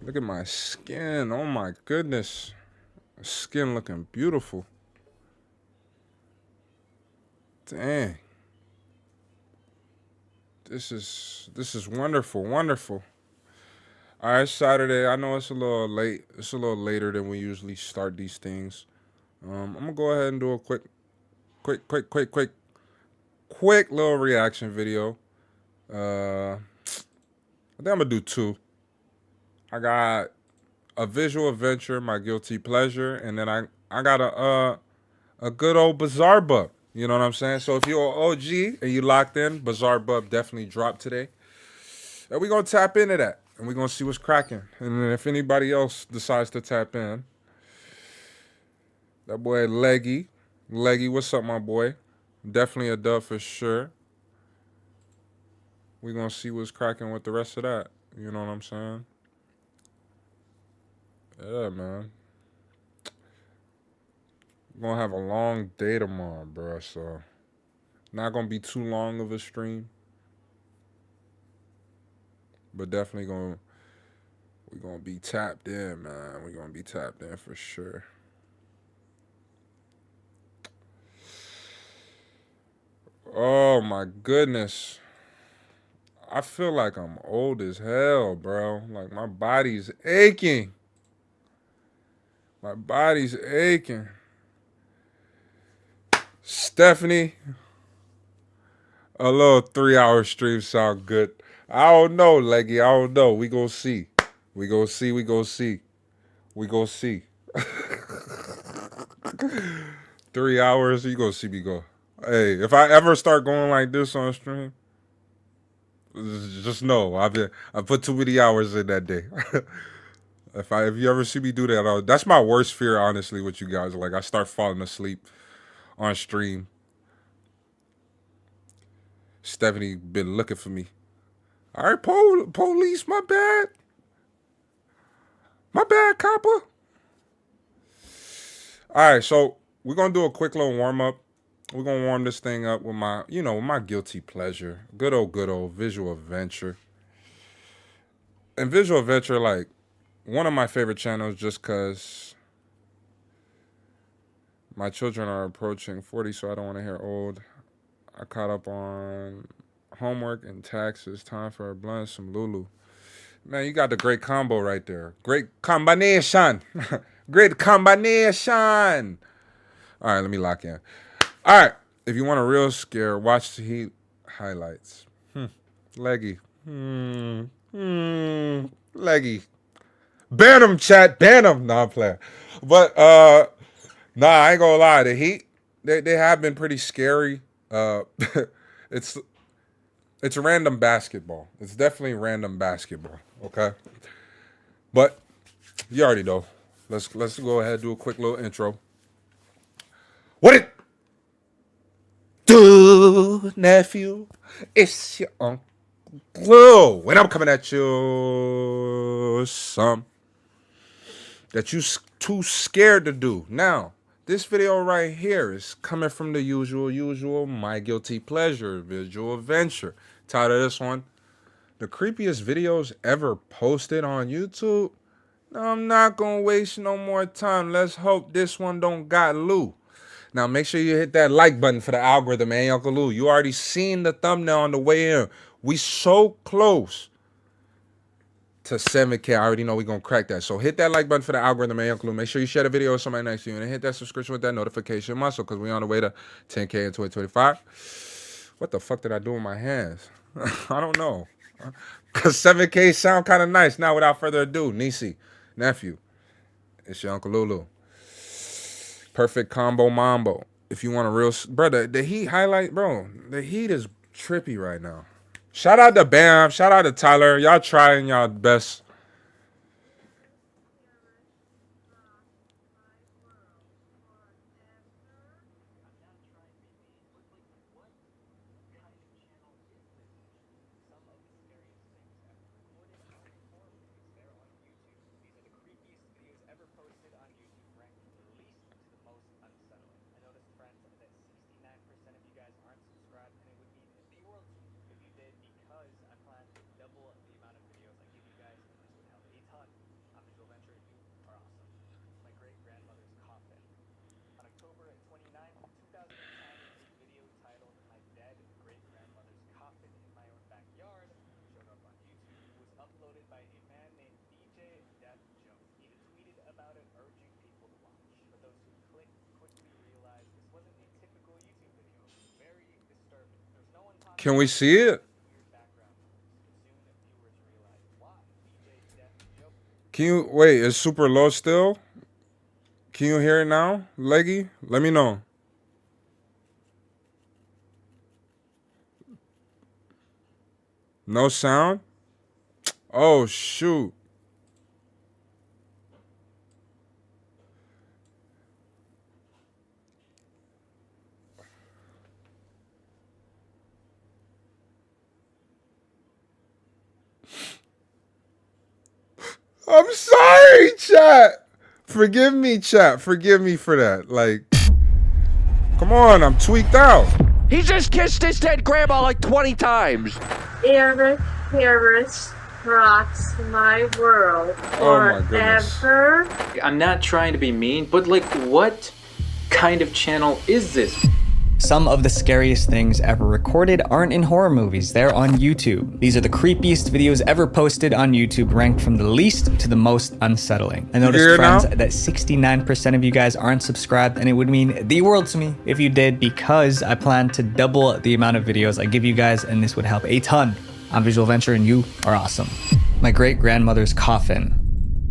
Look at my skin. Oh my goodness. Skin looking beautiful. Dang. This is wonderful, wonderful. All right, Saturday. I know it's a little late. It's a little later than we usually start these things. I'm gonna go ahead and do a quick little reaction video. I think I'm gonna do two. I got a visual adventure, my guilty pleasure, and then I got a good old Bizarre Bub. You know what I'm saying? So if you're an OG and you locked in, Bizarre Bub definitely dropped today. And we're gonna tap into that. And we're gonna see what's cracking. And then if anybody else decides to tap in, that boy Leggy. Leggy, what's up, my boy? Definitely a dub for sure. We're gonna see what's cracking with the rest of that. You know what I'm saying? Yeah, man. We're gonna have a long day tomorrow, bro. So not gonna be too long of a stream. But definitely gonna we're gonna be tapped in, man. We're gonna be tapped in for sure. Oh my goodness. I feel like I'm old as hell, bro. Like my body's aching. My body's aching. Stephanie, a little 3 hour stream sound good. I don't know, Leggy. I don't know. We gonna see. We gonna see. We gonna see. We gonna see. 3 hours, you gonna see me go. Hey, if I ever start going like this on stream, just know I put too many hours in that day. If you ever see me do that, that's my worst fear, honestly, with you guys. Like I start falling asleep on stream. Stephanie been looking for me. All right, police, my bad, copper. All right, so we're gonna do a quick little warm up. We're gonna warm this thing up with my guilty pleasure, good old visual adventure. And visual adventure, like one of my favorite channels, just cause my children are approaching 40, so I don't want to hear old. I caught up on homework and taxes. Time for a blunt, some Lulu. Man, you got the great combo right there. Great combination. Great combination. All right, let me lock in. All right, if you want a real scare, watch the Heat highlights. Leggy. Leggy. Ban him, chat. Ban him. Nah, I'm playing. But nah, I ain't gonna lie. The Heat, they have been pretty scary. It's it's random basketball. It's definitely random basketball. Okay, but you already know. Let's go ahead and do a quick little intro. What it do, nephew? It's your uncle Lou, and I'm coming at you some that you too scared to do. Now, this video right here is coming from the usual, my guilty pleasure, visual adventure. Title of this one, the creepiest videos ever posted on YouTube. No, I'm not gonna waste no more time. Let's hope this one don't got Lou. Now make sure you hit that like button for the algorithm, man. Uncle Lou, you already seen the thumbnail on the way in. We so close to 7K. I already know we're gonna crack that. So hit that like button for the algorithm, man. Uncle Lou. Make sure you share the video with somebody next to you and hit that subscription with that notification muscle because we're on the way to 10K in 2025. What the fuck did I do with my hands? I don't know. Because 7K sound kind of nice. Now, without further ado, Nisi, nephew, it's your Uncle Lulu. Perfect combo mambo. If you want a real brother, the Heat highlight, bro. The Heat is trippy right now. Shout out to Bam. Shout out to Tyler. Y'all trying y'all best. Can we see it? Can you wait? It's super low still. Can you hear it now, Leggy? Let me know. No sound? Oh, shoot. I'm sorry, chat. Forgive me, chat. Forgive me for that. Like, come on, I'm tweaked out. He just kissed his dead grandma like 20 times. Eric Harris rocks my world Oh my goodness. forever. I'm not trying to be mean, but like, what kind of channel is this? Some of the scariest things ever recorded aren't in horror movies, they're on YouTube. These are the creepiest videos ever posted on YouTube, ranked from the least to the most unsettling. I noticed, friends, that 69% of you guys aren't subscribed, and it would mean the world to me if you did, because I plan to double the amount of videos I give you guys, and this would help a ton. I'm Visual Venture, and you are awesome. My great-grandmother's coffin.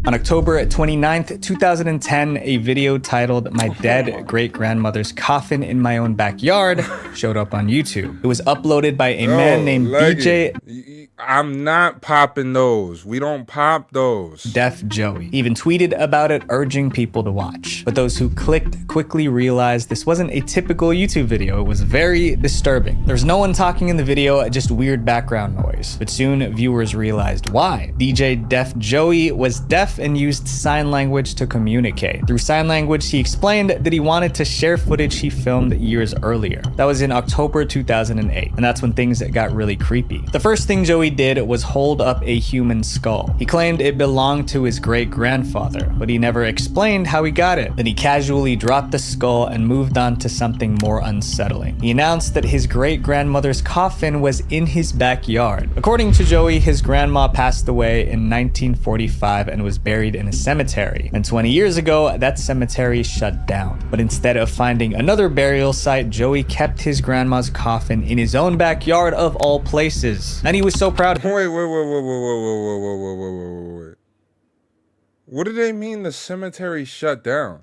On October 29th, 2010, a video titled "My Dead Great-Grandmother's Coffin in My Own Backyard" showed up on YouTube. It was uploaded by a man named DJ. I'm not popping those. We don't pop those. Deaf Joey. He even tweeted about it, urging people to watch. But those who clicked quickly realized this wasn't a typical YouTube video. It was very disturbing. There was no one talking in the video, just weird background noise. But soon viewers realized why. DJ Deaf Joey was deaf and used sign language to communicate. Through sign language, he explained that he wanted to share footage he filmed years earlier. That was in October 2008, and that's when things got really creepy. The first thing Joey did was hold up a human skull. He claimed it belonged to his great-grandfather, but he never explained how he got it. Then he casually dropped the skull and moved on to something more unsettling. He announced that his great-grandmother's coffin was in his backyard. According to Joey, his grandma passed away in 1945 and was buried in a cemetery. And 20 years ago, that cemetery shut down. But instead of finding another burial site, Joey kept his grandma's coffin in his own backyard of all places. And he was so proud. Wait. What do they mean the cemetery shut down?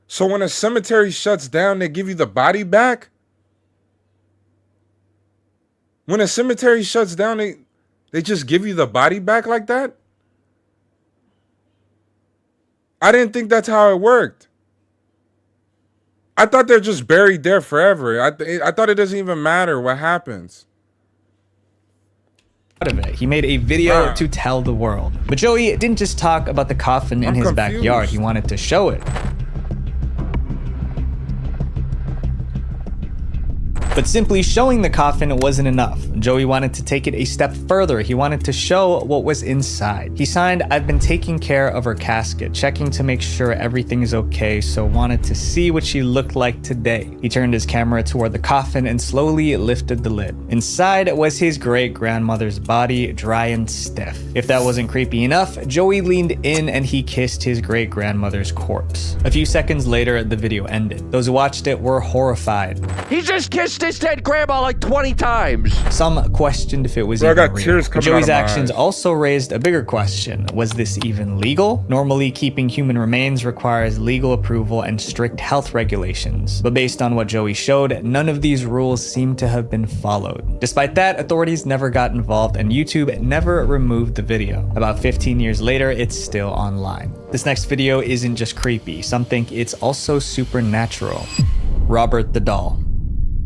So when a cemetery shuts down, they give you the body back? When a cemetery shuts down, they just give you the body back like that? I didn't think that's how it worked. I thought they're just buried there forever. I thought it doesn't even matter what happens. Of it. He made a video to tell the world. But Joey didn't just talk about the coffin in his backyard. He wanted to show it. But simply showing the coffin wasn't enough. Joey wanted to take it a step further. He wanted to show what was inside. He signed, "I've been taking care of her casket, checking to make sure everything is okay, so wanted to see what she looked like today." He turned his camera toward the coffin and slowly lifted the lid. Inside was his great-grandmother's body, dry and stiff. If that wasn't creepy enough, Joey leaned in and he kissed his great-grandmother's corpse. A few seconds later, the video ended. Those who watched it were horrified. He just kissed his dead grandma like 20 times. Some questioned if it was even real. Joey's actions also raised a bigger question. Was this even legal? Normally, keeping human remains requires legal approval and strict health regulations. But based on what Joey showed, none of these rules seem to have been followed. Despite that, authorities never got involved and YouTube never removed the video. About 15 years later, it's still online. This next video isn't just creepy. Some think it's also supernatural. Robert the Doll.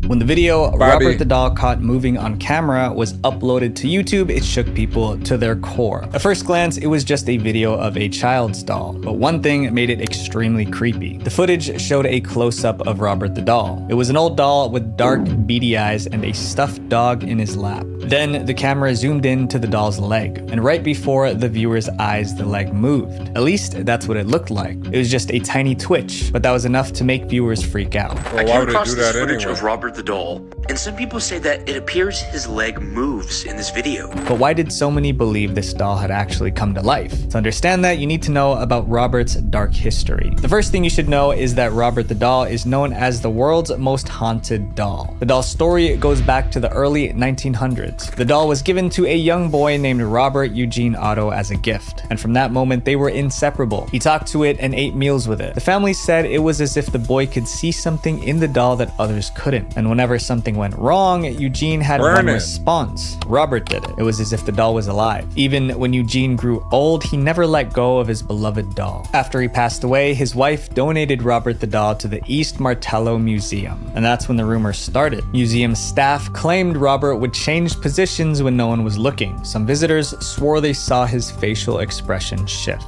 When the video Robert the Doll caught moving on camera was uploaded to YouTube, it shook people to their core. At first glance, it was just a video of a child's doll, but one thing made it extremely creepy. The footage showed a close-up of Robert the Doll. It was an old doll with dark, beady eyes and a stuffed dog in his lap. Then the camera zoomed in to the doll's leg, and right before the viewer's eyes, the leg moved. At least that's what it looked like. It was just a tiny twitch, but that was enough to make viewers freak out. I came across this footage of Robert Robert the doll, and some people say that it appears his leg moves in this video. But why did so many believe this doll had actually come to life? To understand that, you need to know about Robert's dark history. The first thing you should know is that Robert the doll is known as the world's most haunted doll. The doll's story goes back to the early 1900s. The doll was given to a young boy named Robert Eugene Otto as a gift, and from that moment they were inseparable. He talked to it and ate meals with it. The family said it was as if the boy could see something in the doll that others couldn't, and whenever something went wrong, Eugene had one response: Robert did it. It was as if the doll was alive. Even when Eugene grew old, he never let go of his beloved doll. After he passed away, his wife donated Robert the doll to the East Martello Museum, and that's when the rumors started. Museum staff claimed Robert would change positions when no one was looking. Some visitors swore they saw his facial expression shift.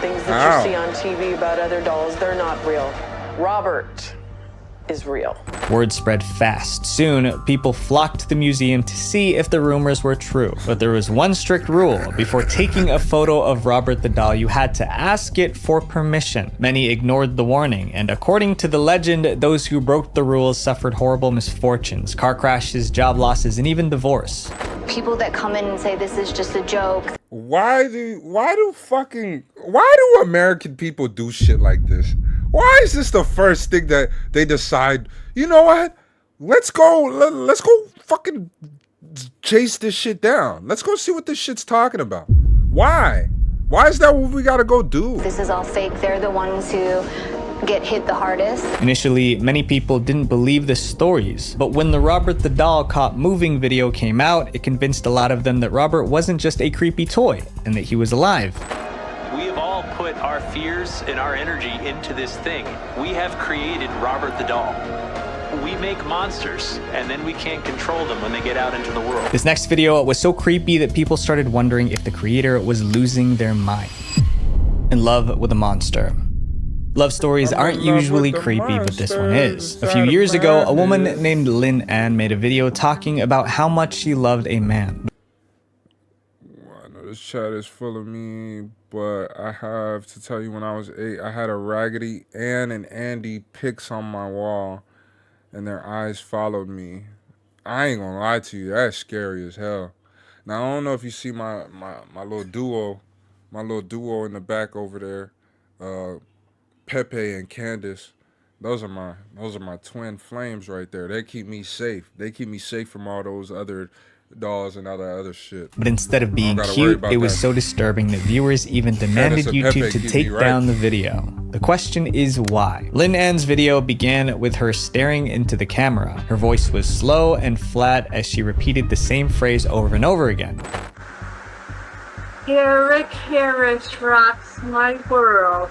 Things that you see on TV about other dolls, they're not real. Robert is real. Word spread fast. Soon, people flocked to the museum to see if the rumors were true. But there was one strict rule. Before taking a photo of Robert the doll, you had to ask it for permission. Many ignored the warning, and according to the legend, those who broke the rules suffered horrible misfortunes, car crashes, job losses, and even divorce. People that come in and say this is just a joke. Why do American people do shit like this? Why is this the first thing that they decide, you know what? Let's go fucking chase this shit down. Let's go see what this shit's talking about. Why? Why is that what we gotta go do? This is all fake. They're the ones who get hit the hardest. Initially, many people didn't believe the stories, but when the Robert the doll caught moving video came out, it convinced a lot of them that Robert wasn't just a creepy toy and that he was alive. We have all put our fears and our energy into this thing. We have created Robert the doll. We make monsters, and then we can't control them when they get out into the world. This next video was so creepy that people started wondering if the creator was losing their mind. In love with a monster. Love stories aren't usually creepy, but this one is. A few years ago, a woman named Lynn Ann made a video talking about how much she loved a man. I know this chat is full of me, but I have to tell you, when I was 8, I had a Raggedy Ann and Andy pics on my wall, and their eyes followed me. I ain't gonna lie to you, that's scary as hell. Now, I don't know if you see my little duo in the back over there, Pepe and Candace. Those are my twin flames right there. They keep me safe. They keep me safe from all those other dolls and all that other shit. But instead of being cute, it was so disturbing that viewers even demanded YouTube to take down the video. The question is why? Lynn Ann's video began with her staring into the camera. Her voice was slow and flat as she repeated the same phrase over and over again. Eric Harris rocks my world.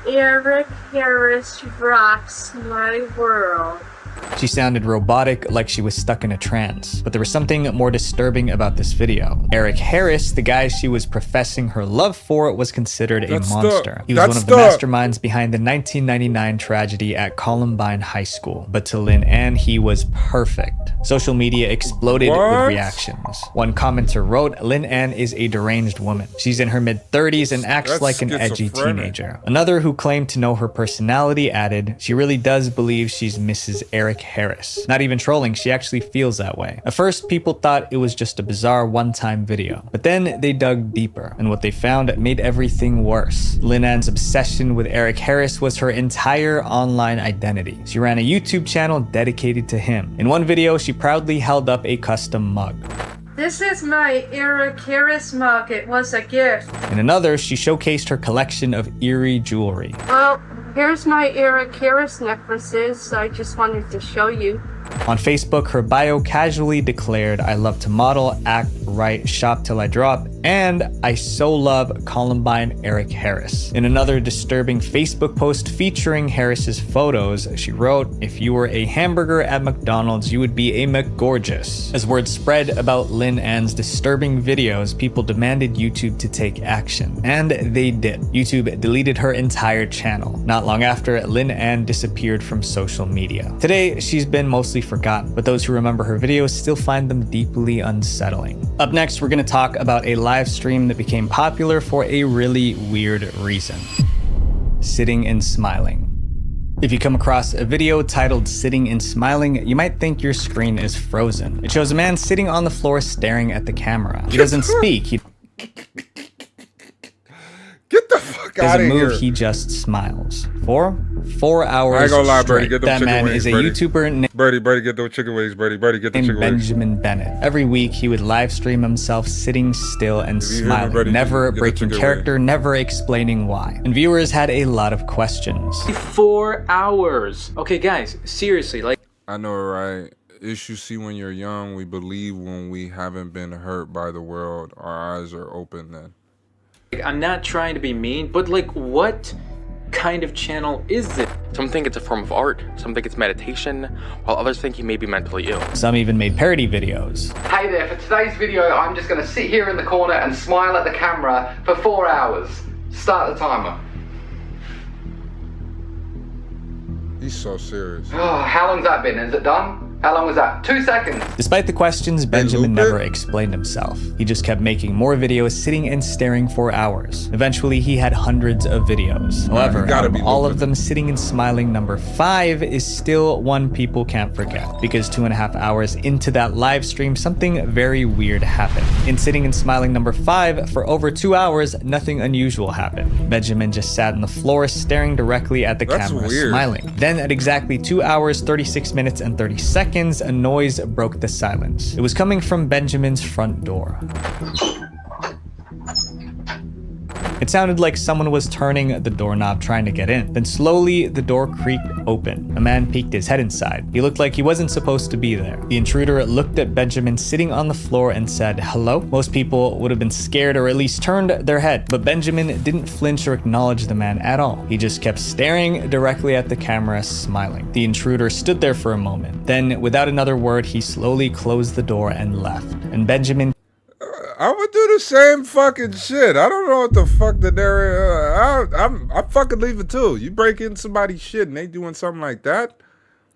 Eric Harris rocks my world. She sounded robotic, like she was stuck in a trance. But there was something more disturbing about this video. Eric Harris, the guy she was professing her love for, was considered a monster. He was one of the masterminds behind the 1999 tragedy at Columbine High School. But to Lynn Ann, he was perfect. Social media exploded with reactions. One commenter wrote, "Lynn Ann is a deranged woman. She's in her mid-30s and acts like an edgy teenager." Another who claimed to know her personality added, "She really does believe she's Mrs. Eric Harris." Not even trolling, she actually feels that way. At first, people thought it was just a bizarre one-time video, but then they dug deeper, and what they found made everything worse. Lynn Ann's obsession with Eric Harris was her entire online identity. She ran a YouTube channel dedicated to him. In one video, she proudly held up a custom mug. This is my Eric Harris mug. It was a gift. In another, she showcased her collection of eerie jewelry. Well, here's my Eric Harris necklaces. I just wanted to show you. On Facebook, her bio casually declared, "I love to model, act, write, shop till I drop, and I so love Columbine Eric Harris." In another disturbing Facebook post featuring Harris's photos, she wrote, "If you were a hamburger at McDonald's, you would be a McGorgeous." As word spread about Lynn Ann's disturbing videos, people demanded YouTube to take action, and they did. YouTube deleted her entire channel. Not long after, Lynn Ann disappeared from social media. Today, she's been mostly forgotten, but those who remember her videos still find them deeply unsettling. Up next, we're going to talk about a live stream that became popular for a really weird reason. Sitting and smiling. If you come across a video titled "Sitting and Smiling," you might think your screen is frozen. It shows a man sitting on the floor staring at the camera. He doesn't speak. He Get the fuck out doesn't of move, here. he just smiles. For 4 hours I ain't gonna lie, Birdie, straight. get them That chicken man wings, is a Birdie. YouTuber named Birdie, get those chicken wings, Birdie, get the chicken wings. Benjamin Bennett. Every week, he would live stream himself sitting still and you hear me, smiling, Birdie, never get the breaking chicken character, never explaining why. And viewers had a lot of questions. 4 hours. Okay, guys, seriously, like, I know, right? Issue see when you're young, we believe when we haven't been hurt by the world, our eyes are open then. I'm not trying to be mean, but like, what kind of channel is this? Some think it's a form of art, some think it's meditation, while others think he may be mentally ill. Some even made parody videos. Hey there, for today's video, I'm just gonna sit here in the corner and smile at the camera for 4 hours. Start the timer. He's so serious. Oh, how long's that been? Is it done? How long was that? 2 seconds. Despite the questions, Benjamin never explained himself. He just kept making more videos, sitting and staring for hours. Eventually, he had hundreds of videos. However, out of all of them, Sitting and Smiling number 5 is still one people can't forget. Because 2.5 hours into that live stream, something very weird happened. In Sitting and Smiling number 5, for over 2 hours, nothing unusual happened. Benjamin just sat on the floor, staring directly at the camera, smiling. Then at exactly 2 hours, 36 minutes, and 30 seconds, a noise broke the silence. It was coming from Benjamin's front door. It sounded like someone was turning the doorknob trying to get in. Then slowly, the door creaked open. A man peeked his head inside. He looked like he wasn't supposed to be there. The intruder looked at Benjamin sitting on the floor and said, "Hello?" Most people would have been scared or at least turned their head, but Benjamin didn't flinch or acknowledge the man at all. He just kept staring directly at the camera, smiling. The intruder stood there for a moment. Then, without another word, he slowly closed the door and left. And Benjamin I would do the same fucking shit. I don't know what the fuck that they're. I fucking leave it too. You break in somebody's shit and they doing something like that.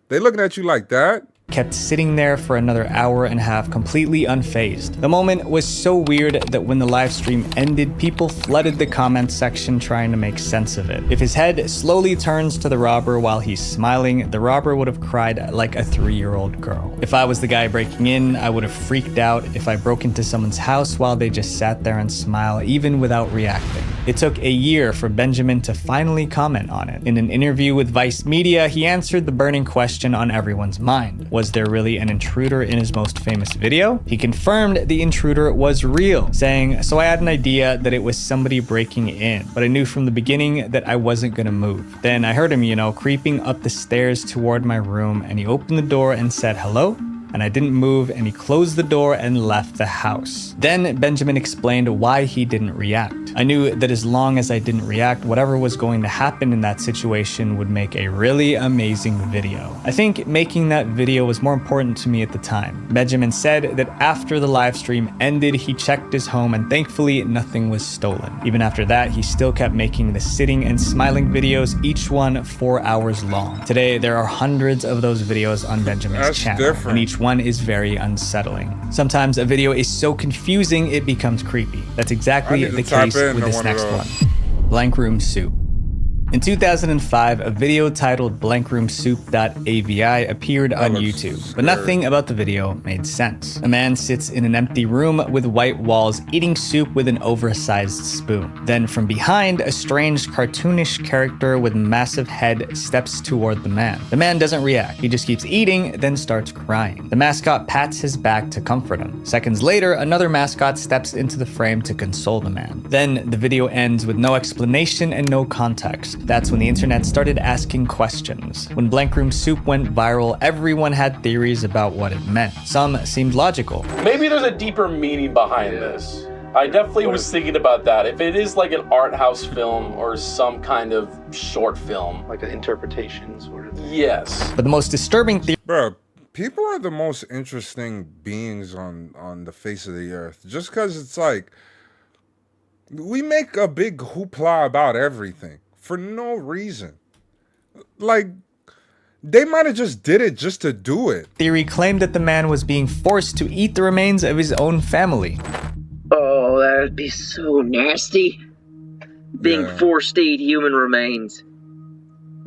They looking at you like that. kept sitting there for another hour and a half completely unfazed. The moment was so weird that when the live stream ended, people flooded the comment section trying to make sense of it. If his head slowly turns to the robber while he's smiling, the robber would have cried like a 3-year-old girl. If I was the guy breaking in, I would have freaked out if I broke into someone's house while they just sat there and smile even without reacting. It took a year for Benjamin to finally comment on it. In an interview with Vice Media, he answered the burning question on everyone's mind. Was there really an intruder in his most famous video? He confirmed the intruder was real, saying, "So I had an idea that it was somebody breaking in, but I knew from the beginning that I wasn't gonna move. Then I heard him, creeping up the stairs toward my room, and he opened the door and said hello, and I didn't move, and he closed the door and left the house." Then Benjamin explained why he didn't react. "I knew that as long as I didn't react, whatever was going to happen in that situation would make a really amazing video. I think making that video was more important to me at the time." Benjamin said that after the live stream ended, he checked his home and thankfully nothing was stolen. Even after that, he still kept making the sitting and smiling videos, each one 4 hours long. Today, there are hundreds of those videos on Benjamin's channel, and each one is very unsettling. Sometimes a video is so confusing it becomes creepy. That's exactly the case with this next one. Blank Room Soup. In 2005, a video titled blankroomsoup.avi appeared on YouTube, but nothing about the video made sense. A man sits in an empty room with white walls eating soup with an oversized spoon. Then from behind, a strange cartoonish character with massive head steps toward the man. The man doesn't react, he just keeps eating, then starts crying. The mascot pats his back to comfort him. Seconds later, another mascot steps into the frame to console the man. Then the video ends with no explanation and no context. That's when the internet started asking questions. When Blank Room Soup went viral, everyone had theories about what it meant. Some seemed logical. Maybe there's a deeper meaning behind this. I definitely was thinking about that. If it is like an art house film or some kind of short film. Like an interpretation sort of thing. Yes. But the most disturbing theory... Bro, people are the most interesting beings on the face of the earth. Just because it's like, we make a big hoopla about everything for no reason. Like, they might have just did it just to do it. Theory claimed that the man was being forced to eat the remains of his own family. Oh, that would be so nasty. Being forced to eat human remains.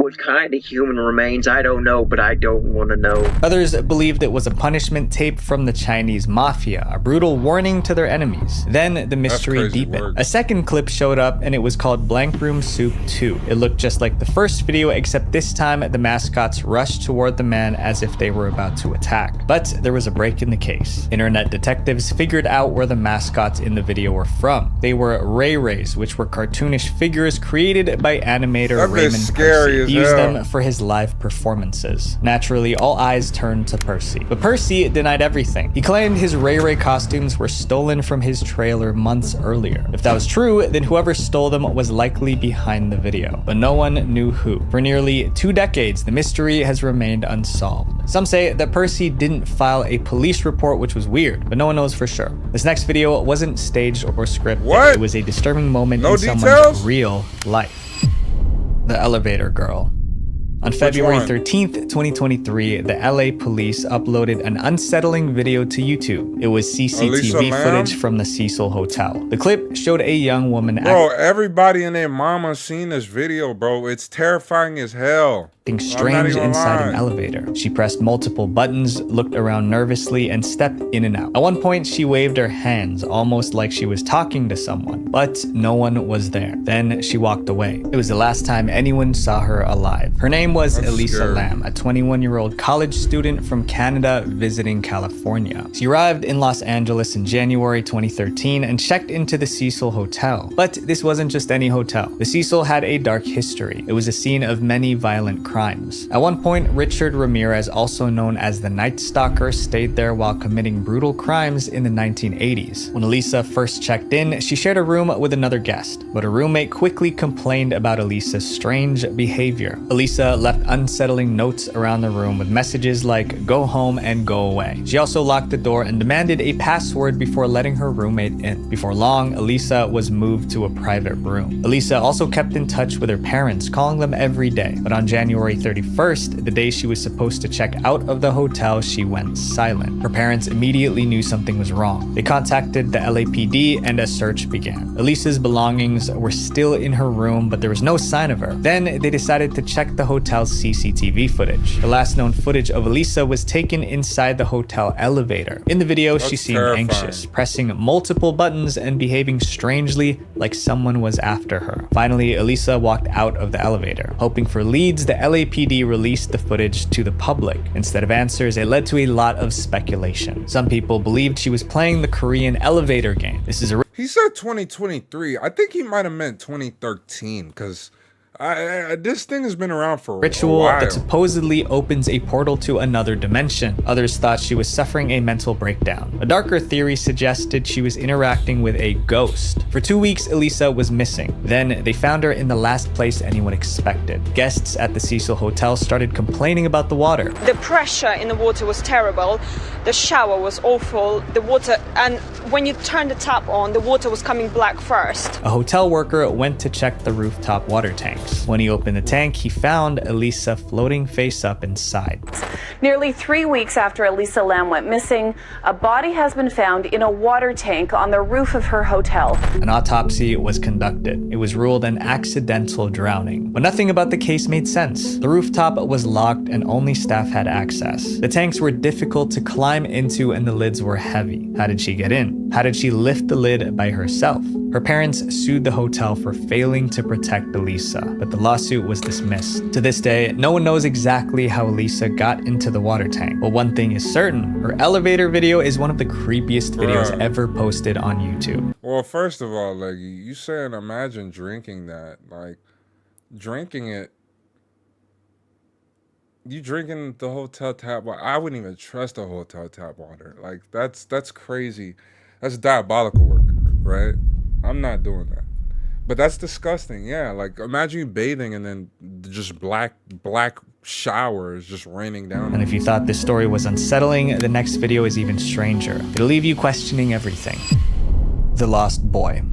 What kind of human remains, I don't know, but I don't want to know. Others believed it was a punishment tape from the Chinese mafia, a brutal warning to their enemies. Then the mystery deepened. A second clip showed up and it was called Blank Room Soup 2. It looked just like the first video, except this time the mascots rushed toward the man as if they were about to attack. But there was a break in the case. Internet detectives figured out where the mascots in the video were from. They were Ray Rays, which were cartoonish figures created by animator Raymond Percy. He used them for his live performances. Naturally, all eyes turned to Percy. But Percy denied everything. He claimed his Ray Ray costumes were stolen from his trailer months earlier. If that was true, then whoever stole them was likely behind the video. But no one knew who. For nearly 2 decades, the mystery has remained unsolved. Some say that Percy didn't file a police report, which was weird, but no one knows for sure. This next video wasn't staged or scripted. It was a disturbing moment in someone's real life. The elevator girl. On February 13th, 2023, the LA police uploaded an unsettling video to YouTube. It was CCTV footage from the Cecil Hotel. The clip showed a young woman Bro, everybody and their mama seen this video, bro. It's terrifying as hell. acting strange inside an elevator. She pressed multiple buttons, looked around nervously, and stepped in and out. At one point, she waved her hands, almost like she was talking to someone, but no one was there. Then she walked away. It was the last time anyone saw her alive. Her name was Elisa Lam, a 21-year-old college student from Canada visiting California. She arrived in Los Angeles in January 2013 and checked into the Cecil Hotel. But this wasn't just any hotel. The Cecil had a dark history. It was a scene of many violent crimes. At one point, Richard Ramirez, also known as the Night Stalker, stayed there while committing brutal crimes in the 1980s. When Elisa first checked in, she shared a room with another guest, but her roommate quickly complained about Elisa's strange behavior. Elisa left unsettling notes around the room with messages like "go home and go away." She also locked the door and demanded a password before letting her roommate in. Before long, Elisa was moved to a private room. Elisa also kept in touch with her parents, calling them every day. But on January 31st, the day she was supposed to check out of the hotel, she went silent. Her parents immediately knew something was wrong. They contacted the LAPD and a search began. Elisa's belongings were still in her room, but there was no sign of her. Then they decided to check the hotel's CCTV footage. The last known footage of Elisa was taken inside the hotel elevator. In the video, she seemed anxious, pressing multiple buttons and behaving strangely like someone was after her. Finally, Elisa walked out of the elevator. Hoping for leads, the LAPD released the footage to the public. Instead of answers, it led to a lot of speculation. Some people believed she was playing the Korean elevator game. This is a He said 2023. I think he might have meant 2013 because this thing has been around for ritual a while. that supposedly opens a portal to another dimension. Others thought she was suffering a mental breakdown. A darker theory suggested she was interacting with a ghost. For 2 weeks, Elisa was missing. Then they found her in the last place anyone expected. Guests at the Cecil Hotel started complaining about the water. The pressure in the water was terrible. The shower was awful. The water, and when you turned the tap on, the water was coming black first. A hotel worker went to check the rooftop water tanks. When he opened the tank, he found Elisa floating face up inside. Nearly 3 weeks after Elisa Lam went missing, a body has been found in a water tank on the roof of her hotel. An autopsy was conducted. It was ruled an accidental drowning, but nothing about the case made sense. The rooftop was locked and only staff had access. The tanks were difficult to climb into and the lids were heavy. How did she get in? How did she lift the lid by herself? Her parents sued the hotel for failing to protect Elisa, but the lawsuit was dismissed. To this day, no one knows exactly how Elisa got into the water tank. But one thing is certain, her elevator video is one of the creepiest videos ever posted on YouTube. Well, first of all, like you saying, imagine drinking that, like drinking it. You drinking the hotel tap water? I wouldn't even trust the hotel tap water. Like that's crazy. That's diabolical work, right? I'm not doing that. But that's disgusting. Yeah, like imagine you bathing and then just black showers just raining down. And if you thought this story was unsettling, the next video is even stranger. It'll leave you questioning everything. The Lost Boy.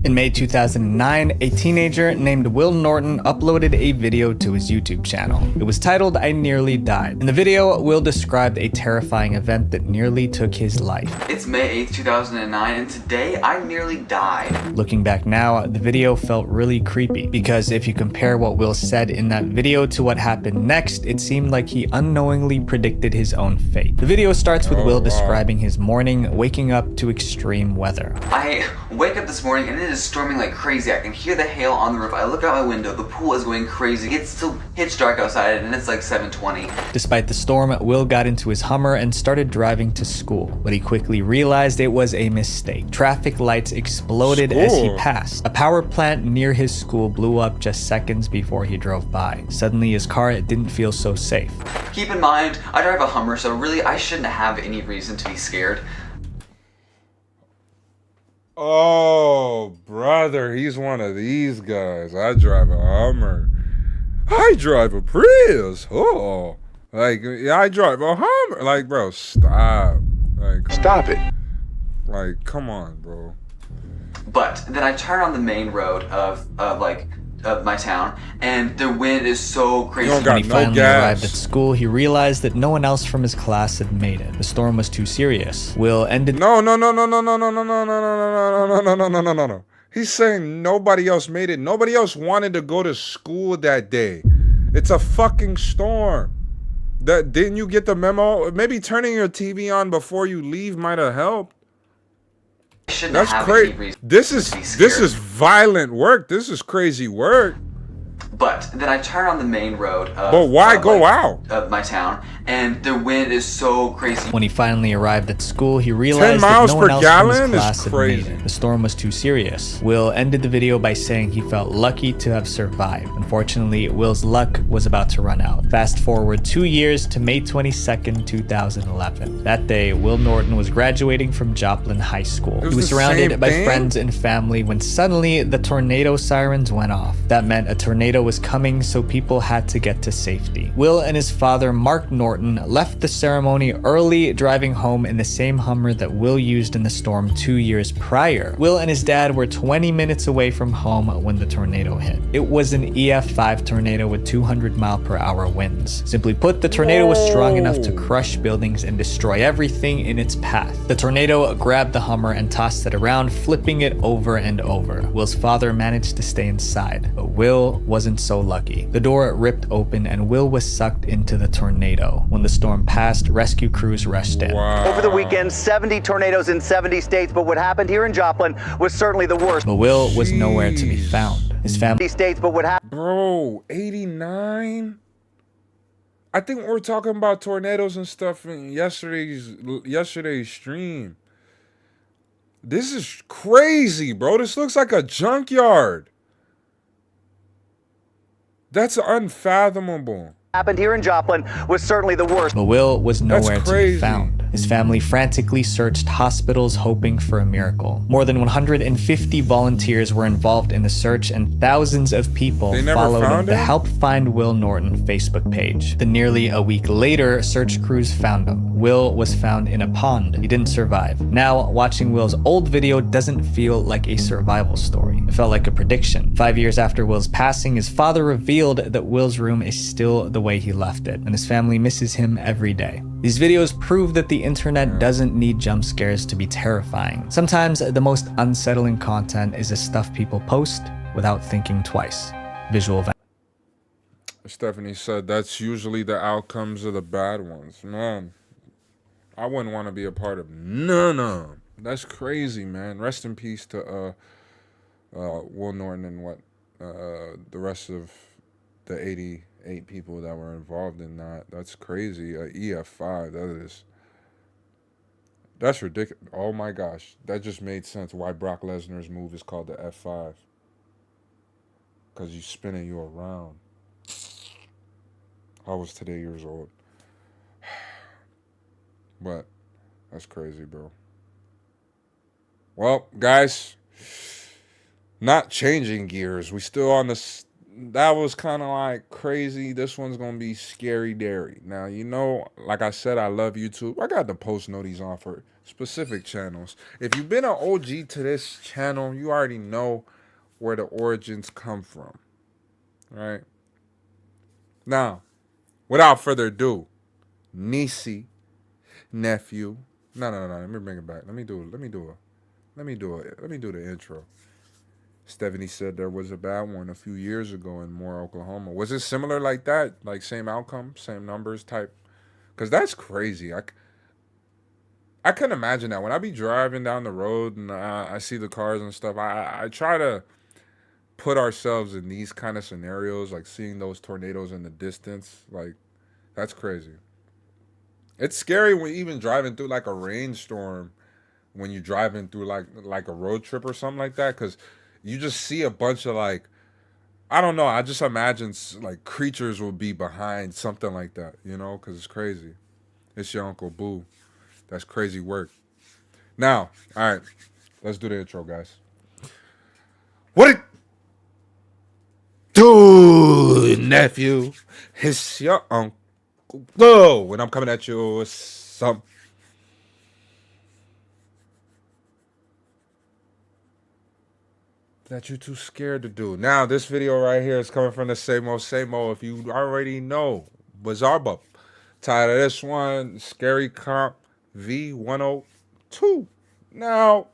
In May 2009, a teenager named Will Norton uploaded a video to his YouTube channel. It was titled "I Nearly Died." In the video, Will described a terrifying event that nearly took his life. It's May 8th, 2009, and today I nearly died. Looking back now, the video felt really creepy, because if you compare what Will said in that video to what happened next, it seemed like he unknowingly predicted his own fate. The video starts with Will describing his morning, waking up to extreme weather. I wake up this morning and it is storming like crazy. I can hear the hail on the roof. I look out my window, the pool is going crazy. It's still pitch dark outside and it's like 7:20. Despite the storm, Will got into his Hummer and started driving to school, but he quickly realized it was a mistake. Traffic lights exploded as he passed. A power plant near his school blew up just seconds before he drove by. Suddenly his car didn't feel so safe. Keep in mind, I drive a Hummer, so really I shouldn't have any reason to be scared. Oh, brother, he's one of these guys. I drive a Hummer. I drive a Prius. Oh, like, yeah, I drive a Hummer. Like, bro, stop. Like, stop it. Like, come on, bro. But then I turn on the main road of my town, and the wind is so crazy. When he finally arrived at school, he realized that no one else from his class had made it. The storm was too serious. Will ended. No. He's saying nobody else made it. Nobody else wanted to go to school that day. It's a fucking storm. Didn't you get the memo? Maybe turning your TV on before you leave might have helped. That's crazy. This is violent work. This is crazy work. But then I turn on the main road but why go out of my town, and the wind is so crazy. When he finally arrived at school, he realized 10 miles that no one per else gallon from his class is had crazy. made it. The storm was too serious. Will ended the video by saying he felt lucky to have survived. Unfortunately, Will's luck was about to run out. Fast forward 2 years to May 22nd, 2011. That day, Will Norton was graduating from Joplin High School. He was surrounded by friends and family when suddenly the tornado sirens went off. That meant a tornado was coming, so people had to get to safety. Will and his father, Mark Norton, left the ceremony early, driving home in the same Hummer that Will used in the storm 2 years prior. Will and his dad were 20 minutes away from home when the tornado hit. It was an EF5 tornado with 200-mile-per-hour winds. Simply put, the tornado was strong enough to crush buildings and destroy everything in its path. The tornado grabbed the Hummer and tossed it around, flipping it over and over. Will's father managed to stay inside, but Will wasn't so lucky. The door ripped open and Will was sucked into the tornado. When the storm passed, rescue crews rushed in. Over the weekend, 70 tornadoes in 70 states, but what happened here in Joplin was certainly the worst. But Will was nowhere to be found. His family states, but what happened? Bro, 89? I think we were talking about tornadoes and stuff in yesterday's stream. This is crazy, bro. This looks like a junkyard. That's unfathomable. Happened here in Joplin was certainly the worst. But Will was nowhere to be found. His family frantically searched hospitals hoping for a miracle. More than 150 volunteers were involved in the search, and thousands of people followed the Help Find Will Norton Facebook page. Then nearly a week later, search crews found him. Will was found in a pond. He didn't survive. Now, watching Will's old video doesn't feel like a survival story. It felt like a prediction. 5 years after Will's passing, his father revealed that Will's room is still the way he left it, and his family misses him every day. These videos prove that the internet doesn't need jump scares to be terrifying. Sometimes the most unsettling content is the stuff people post without thinking twice. Visual. Stephanie said that's usually the outcomes of the bad ones. Man, I wouldn't want to be a part of none of them. That's crazy, man. Rest in peace to Will Norton and the rest of the 88 people that were involved in that. That's crazy. EF5, that's ridiculous. Oh my gosh, that just made sense why Brock Lesnar's move is called the F5. Because you spinning you around. I was today years old. But that's crazy, bro. Well, guys, not changing gears. We still on this that was kind of like crazy. This one's gonna be scary dairy. Now, you know, like I said, I love YouTube. I got the post notice on for specific channels. If you've been an OG to this channel, you already know where the origins come from. Right? Now, without further ado, niecey, nephew. No. Let me bring it back. Let me do the intro. Stephanie said there was a bad one a few years ago in Moore, Oklahoma. Was it similar like that? Like same outcome, same numbers type? Because that's crazy. I couldn't imagine that. When I be driving down the road and I see the cars and stuff, I try to put ourselves in these kind of scenarios, like seeing those tornadoes in the distance. Like, that's crazy. It's scary when even driving through like a rainstorm, when you're driving through like a road trip or something like that, because you just see a bunch of like, I don't know, I just imagine like creatures will be behind something like that, you know, because it's crazy. It's your Uncle Boo. That's crazy work. Now, all right, let's do the intro, guys. What it do, nephew? It's your Uncle Boo, and I'm coming at you with some that you're too scared to do. Now, this video right here is coming from the same old. If you already know, Bizarre Bub. Title of this one, Scary Comp V102. Now,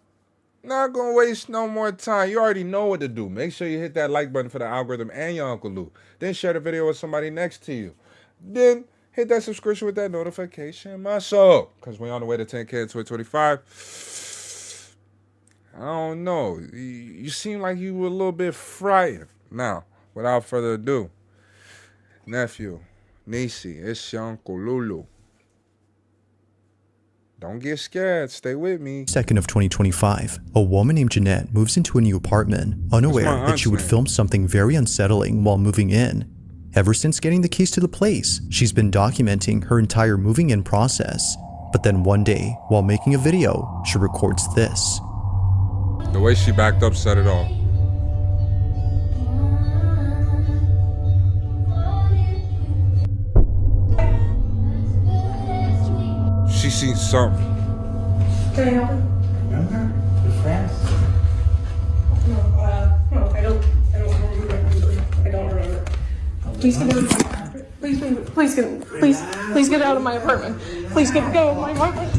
not gonna waste no more time. You already know what to do. Make sure you hit that like button for the algorithm and your Uncle Lou. Then share the video with somebody next to you. Then hit that subscription with that notification muscle, because we're on the way to 10K in 2025. I don't know. You seem like you were a little bit frightened. Now, without further ado, nephew, niecey, it's your Uncle Lulu. Don't get scared. Stay with me. 2nd of 2025, a woman named Jeanette moves into a new apartment, unaware that she would film something very unsettling while moving in. Ever since getting the keys to the place, she's been documenting her entire moving in process. But then one day, while making a video, she records this. The way she backed up said it all. She seen something. Can I help you? Remember? We're friends. No, I don't remember. I don't remember. Please get out of my apartment. Please get out of my apartment. Please get out of my apartment.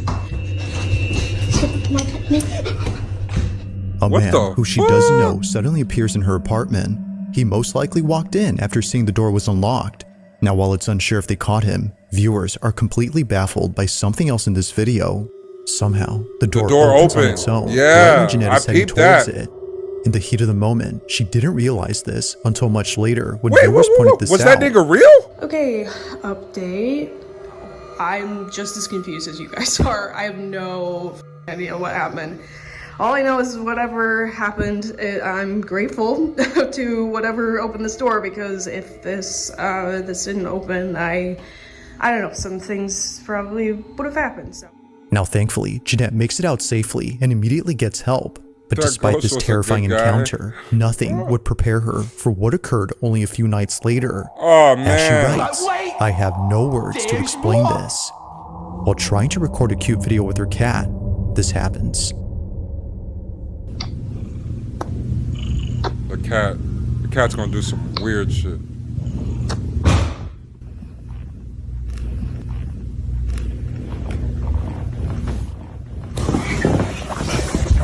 A man who she doesn't know suddenly appears in her apartment. He most likely walked in after seeing the door was unlocked. Now, while it's unsure if they caught him, viewers are completely baffled by something else in this video. Somehow, the door opens on its own. Yeah, Jeanette is heading towards it. In the heat of the moment, she didn't realize this until much later when viewers pointed this out. Was that nigga real? Okay, update. I'm just as confused as you guys are. I have no idea what happened. All I know is whatever happened, I'm grateful to whatever opened this door, because if this didn't open, I don't know, some things probably would have happened. So. Now, thankfully, Jeanette makes it out safely and immediately gets help. But despite this terrifying encounter, nothing would prepare her for what occurred only a few nights later. Oh, man. As she writes, I have no words to explain this. While trying to record a cute video with her cat, this happens. The cat's gonna do some weird shit.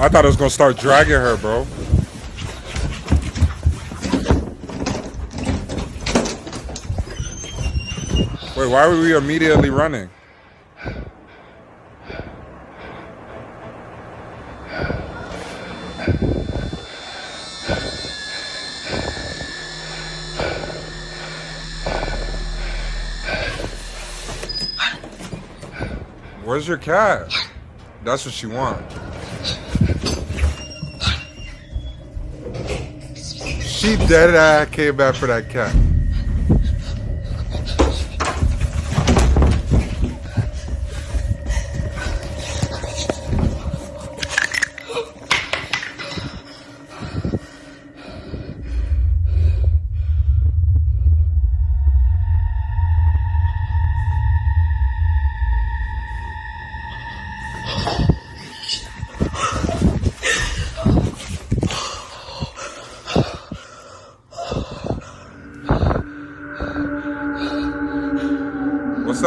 I thought it was gonna start dragging her, bro. Wait, why were we immediately running? Where's your cat? That's what she wants. She dead ass came back for that cat.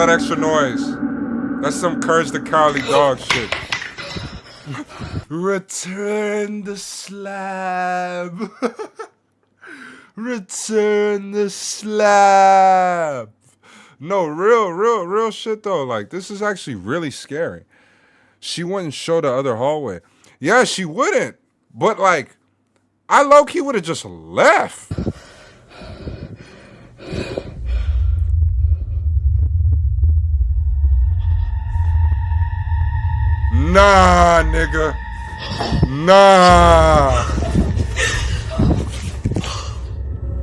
that extra noise? That's some Courage the Cowardly Dog shit. Return the slab. Return the slab. No, real shit though. Like, this is actually really scary. She wouldn't show the other hallway. Yeah, she wouldn't. But like, I low-key would have just left. Nah, nigga. Nah.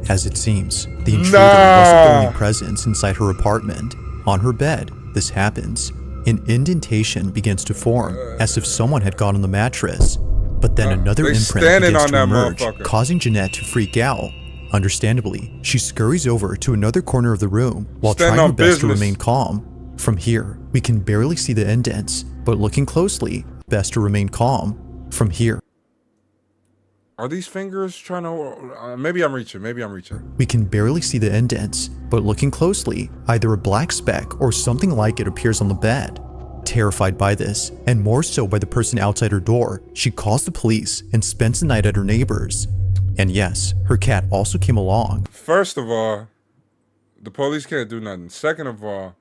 As it seems, the intruder wasn't the only presence inside her apartment. On her bed, this happens. An indentation begins to form, as if someone had gone on the mattress. But then another imprint begins to emerge, causing Jeanette to freak out. Understandably, she scurries over to another corner of the room while trying her best to remain calm. From here, we can barely see the indents, but looking closely, best to remain calm. From here, Are these fingers trying to... maybe I'm reaching. we can barely see the indents, but looking closely, either a black speck or something like it appears on the bed. Terrified by this, and more so by the person outside her door, she calls the police and spends the night at her neighbor's. And yes, her cat also came along. First of all, the police can't do nothing. Second of all,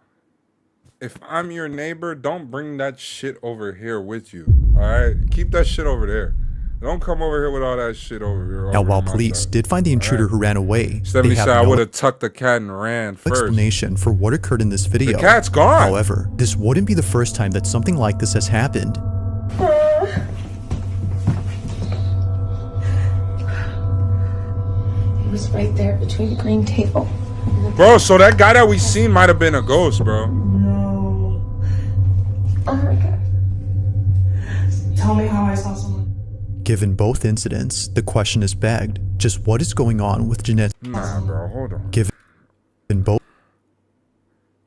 if I'm your neighbor, don't bring that shit over here with you. Alright? Keep that shit over there. Don't come over here with all that shit over here. Now, while police did find the intruder who ran away, they have I no would have tucked the cat and ran first. explanation for what occurred in this video. The cat's gone. However, this wouldn't be the first time that something like this has happened. It was right there between the green table. Bro, so that guy that we seen might have been a ghost, bro. No. Oh my god. Tell me how I saw someone. Given both incidents, the question is begged, just what is going on with Jeanette? Nah, bro, hold on. Given both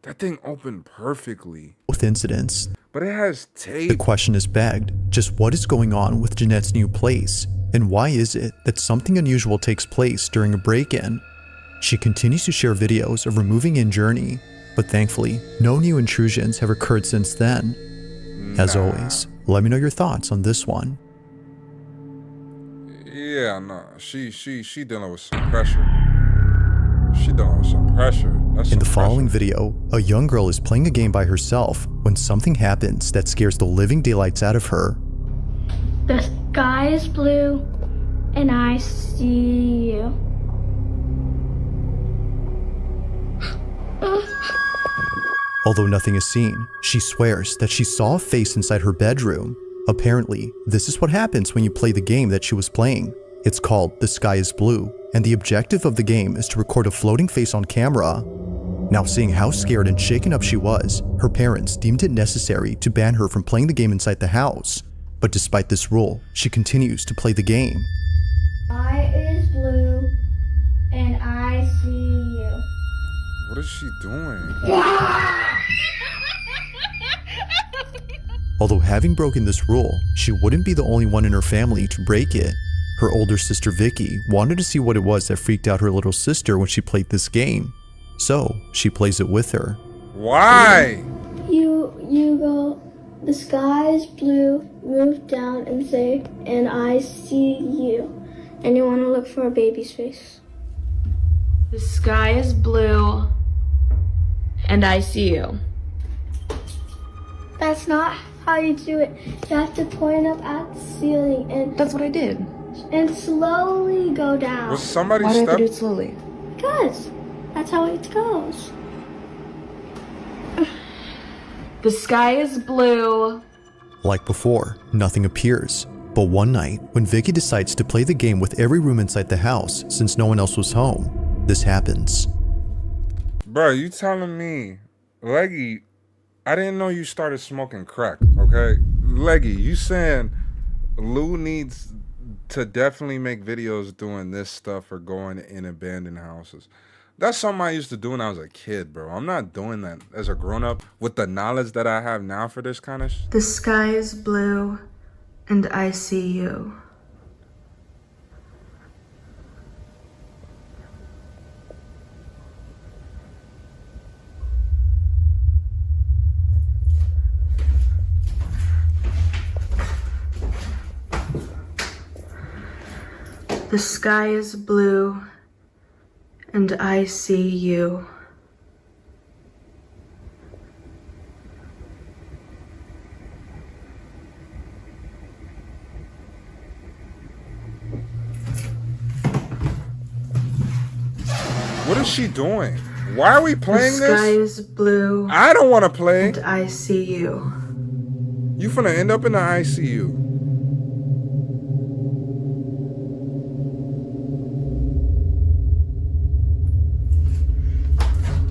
That thing opened perfectly. incidents, But it has tape. the question is begged, just what is going on with Jeanette's new place? And why is it that something unusual takes place during a break-in? She continues to share videos of her moving in journey, but thankfully, no new intrusions have occurred since then. As always, let me know your thoughts on this one. Yeah, no. She dealing with some pressure. She dealing with some pressure. That's In the some following video, a young girl is playing a game by herself when something happens that scares the living daylights out of her. The sky is blue, and I see you. Although nothing is seen, she swears that she saw a face inside her bedroom. Apparently, this is what happens when you play the game that she was playing. It's called The Sky is Blue, and the objective of the game is to record a floating face on camera. Now, seeing how scared and shaken up she was, her parents deemed it necessary to ban her from playing the game inside the house. But despite this rule, she continues to play the game. Sky is blue, and I see you. What is she doing? Although having broken this rule, she wouldn't be the only one in her family to break it. Her older sister Vicky wanted to see what it was that freaked out her little sister when she played this game. So, she plays it with her. Why? You go, the sky is blue, move down and say, and I see you. And you want to look for a baby's face. The sky is blue, and I see you. That's not how you do it. You have to point up at the ceiling and... That's what I did. And slowly go down. Was somebody Why do I have to step? do it slowly? Because that's how it goes. The sky is blue. Like before, nothing appears. But one night, when Vicky decides to play the game with every room inside the house since no one else was home, this happens. Bro, you telling me, Leggy, I didn't know you started smoking crack, okay? Leggy, you saying Lou needs to definitely make videos doing this stuff or going in abandoned houses. That's something I used to do when I was a kid, bro. I'm not doing that as a grown-up with the knowledge that I have now for this kind of shit. The sky is blue, and I see you. The sky is blue, and I see you. What is she doing? Why are we playing The sky this? is blue. I don't want to play. And I see you. You finna end up in the ICU.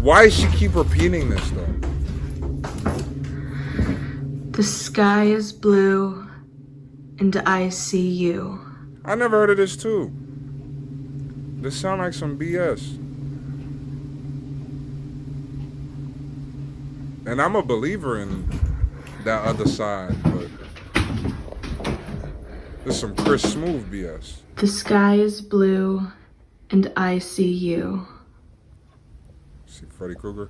Why does she keep repeating this though? The sky is blue, and I see you. I never heard of this too. This sound like some BS. And I'm a believer in that other side, but this is some Chris Smooth BS. The sky is blue, and I see you. See Freddy Krueger.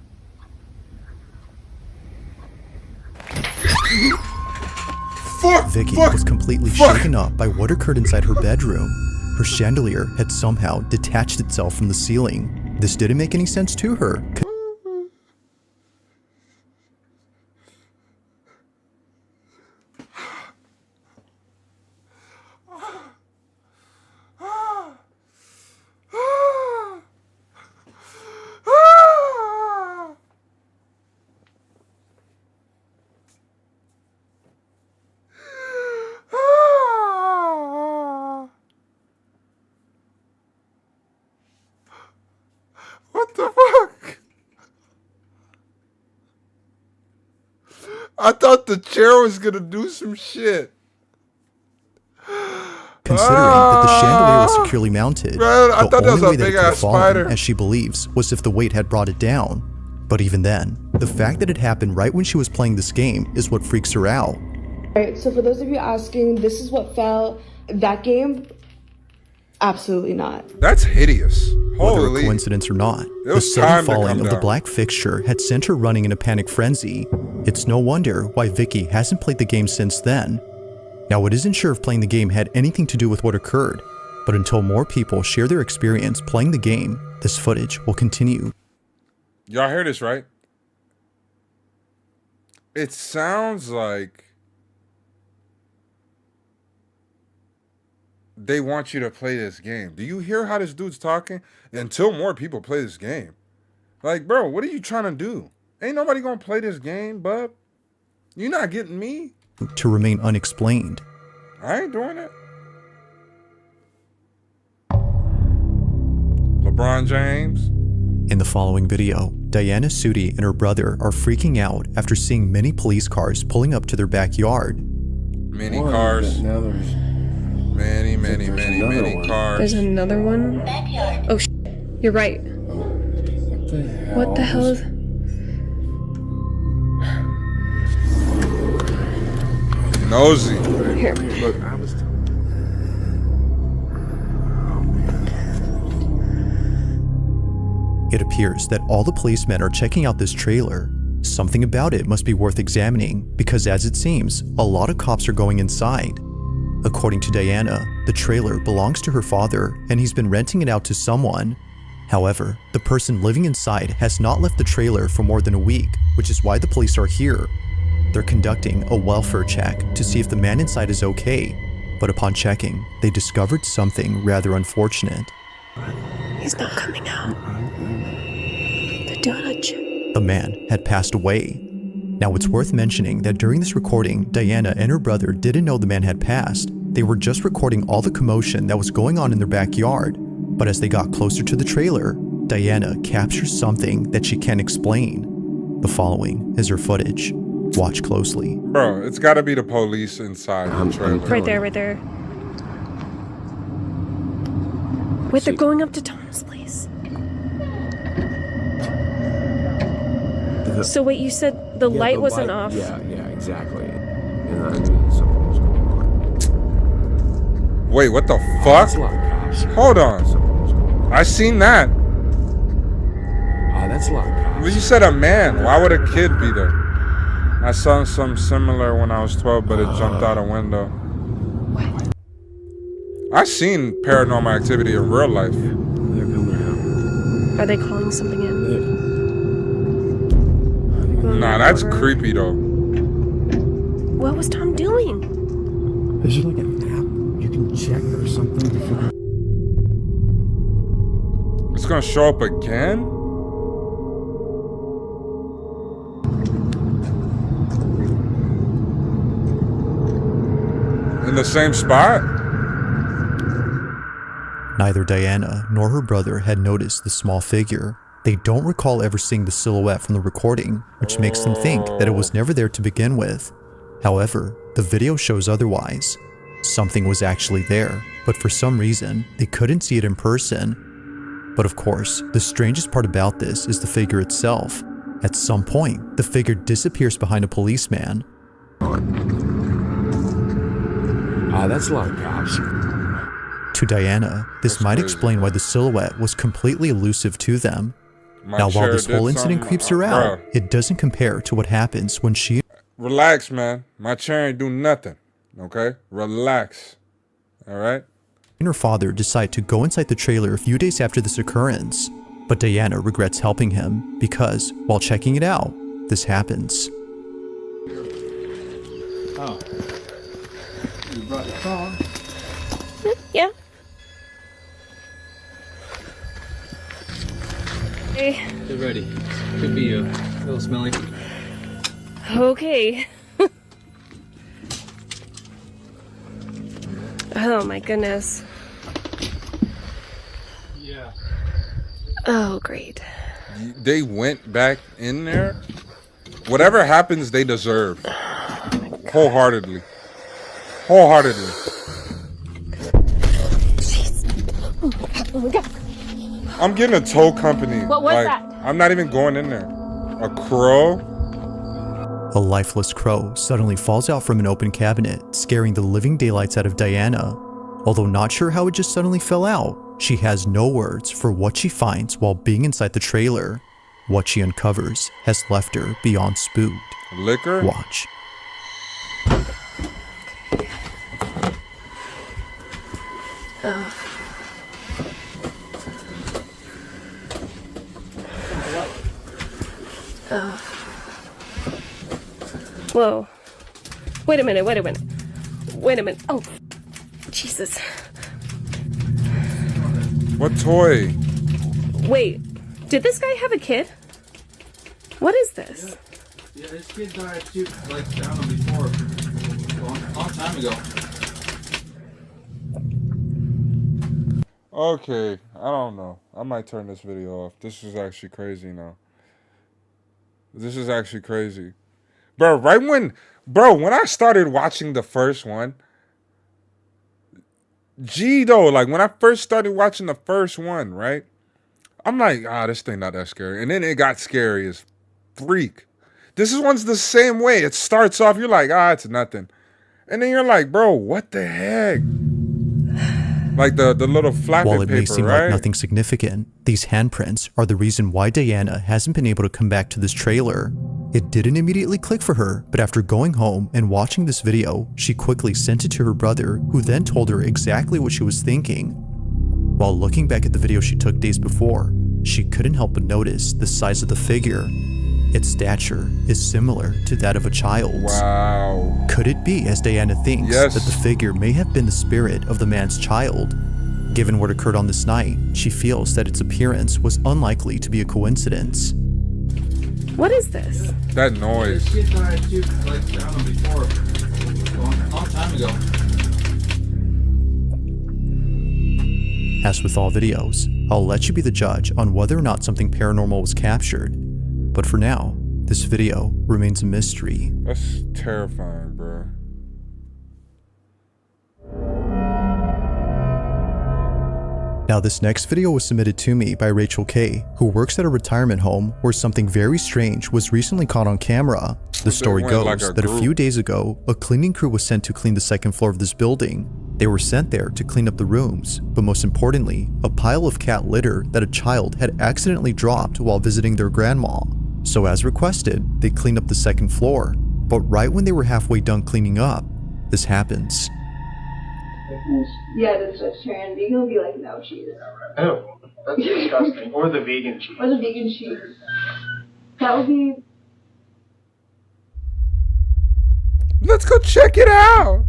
Vicky was completely shaken up by what occurred inside her bedroom. Her chandelier had somehow detached itself from the ceiling. This didn't make any sense to her. What the fuck? I thought the chair was gonna do some shit. Considering that the chandelier was securely mounted, Man, I thought the that was only a way that it big could have ass fallen, spider. as she believes, was if the weight had brought it down. But even then, the fact that it happened right when she was playing this game is what freaks her out. Alright, so for those of you asking, this is what fell. That game? Absolutely not. That's hideous. Whether Holy. a coincidence or not, the was sudden time to falling come of the down. black fixture had sent her running in a panic frenzy. It's no wonder why Vicky hasn't played the game since then. Now, it isn't sure if playing the game had anything to do with what occurred, but until more people share their experience playing the game, this footage will continue. Y'all hear this, right? It sounds like they want you to play this game. Do you hear how this dude's talking? Until more people play this game. Like, bro, what are you trying to do? Ain't nobody gonna play this game, bub. You not getting me? To remain unexplained. I ain't doing it. LeBron James. In the following video, Diana Sudi and her brother are freaking out after seeing many police cars pulling up to their backyard. Many cars. Now there's Many cars. There's another one. Oh, you're right. What the hell is... Nosy. Here. Look, I was. It appears that all the policemen are checking out this trailer. Something about it must be worth examining because, as it seems, a lot of cops are going inside. According to Diana, the trailer belongs to her father and he's been renting it out to someone. However, the person living inside has not left the trailer for more than a week, which is why the police are here. They're conducting a welfare check to see if the man inside is okay, but upon checking, they discovered something rather unfortunate. He's not coming out. They're doing a check. The man had passed away. Now, it's worth mentioning that during this recording, Diana and her brother didn't know the man had passed. They were just recording all the commotion that was going on in their backyard. But as they got closer to the trailer, Diana captures something that she can't explain. The following is her footage. Watch closely. Bro, it's gotta be the police inside the trailer. Right there, right there. Wait, they're going up to Tom's place. So wait, you said the light wasn't off? Yeah, exactly. And I knew something was going on. Wait, what the fuck? That's a lot of cops. Hold on. I seen that. That's a lot of cops. Well, you said a man. Why would a kid be there? I saw something similar when I was 12, but it jumped out a window. I've seen paranormal activity in real life. They're coming out. Are they calling something in? Nah, that's creepy though. What was Tom doing? Is there like an app you can check or something to figure? It's gonna show up again? In the same spot? Neither Diana nor her brother had noticed the small figure. They don't recall ever seeing the silhouette from the recording, which makes them think that it was never there to begin with. However, the video shows otherwise. Something was actually there, but for some reason, they couldn't see it in person. But of course, the strangest part about this is the figure itself. At some point, the figure disappears behind a policeman. That's a lot of cops. To Diana, this might explain why the silhouette was completely elusive to them. Now, while this whole incident creeps her out, it doesn't compare to what happens when she... Relax, man. My chair ain't do nothing. Okay? Relax. Alright? and her father decide to go inside the trailer a few days after this occurrence. But Diana regrets helping him because, while checking it out, this happens. Oh. You brought your phone? Yeah. Hey. Get ready. Could be a little smelly. Okay. Oh my goodness. Yeah. Oh, great. They went back in there. Whatever happens, they deserve. Wholeheartedly. Wholeheartedly. Jeez. Oh my god. I'm getting a tow company. What was that? I'm not even going in there. A crow? A lifeless crow suddenly falls out from an open cabinet, scaring the living daylights out of Diana. Although not sure how it just suddenly fell out, she has no words for what she finds while being inside the trailer. What she uncovers has left her beyond spooked. Liquor? Watch. Whoa. Wait a minute, wait a minute. Wait a minute. Oh, Jesus. What toy? Wait, did this guy have a kid? What is this? Yeah, this kid died too, like, I don't know, before. A long time ago. Okay, I don't know. I might turn this video off. This is actually crazy now. This is actually crazy. Bro, when I started watching the first one, like when I first started watching the first one, right? I'm like, this thing not that scary. And then it got scary as freak. This one's the same way. It starts off, you're like, it's nothing. And then you're like, bro, what the heck? Like the little flapping While it may paper, seem right? like nothing significant, these handprints are the reason why Diana hasn't been able to come back to this trailer. It didn't immediately click for her, but after going home and watching this video, she quickly sent it to her brother, who then told her exactly what she was thinking. While looking back at the video she took days before, she couldn't help but notice the size of the figure. Its stature is similar to that of a child's. Wow. Could it be, as Diana thinks, that the figure may have been the spirit of the man's child? Given what occurred on this night, she feels that its appearance was unlikely to be a coincidence. What is this? That noise. This kid died too, like, I don't know, before. A long time ago. As with all videos, I'll let you be the judge on whether or not something paranormal was captured. But for now, this video remains a mystery. That's terrifying, bro. Now, this next video was submitted to me by Rachel K, who works at a retirement home where something very strange was recently caught on camera. The story goes that a few days ago, a cleaning crew was sent to clean the second floor of this building. They were sent there to clean up the rooms, but most importantly, a pile of cat litter that a child had accidentally dropped while visiting their grandma. So as requested, they cleaned up the second floor. But right when they were halfway done cleaning up, this happens. Yeah, the vegetarian. Vegan would be like no cheese. Ew, that's disgusting. Or the vegan cheese. Or the vegan cheese. That would be. Let's go check it out.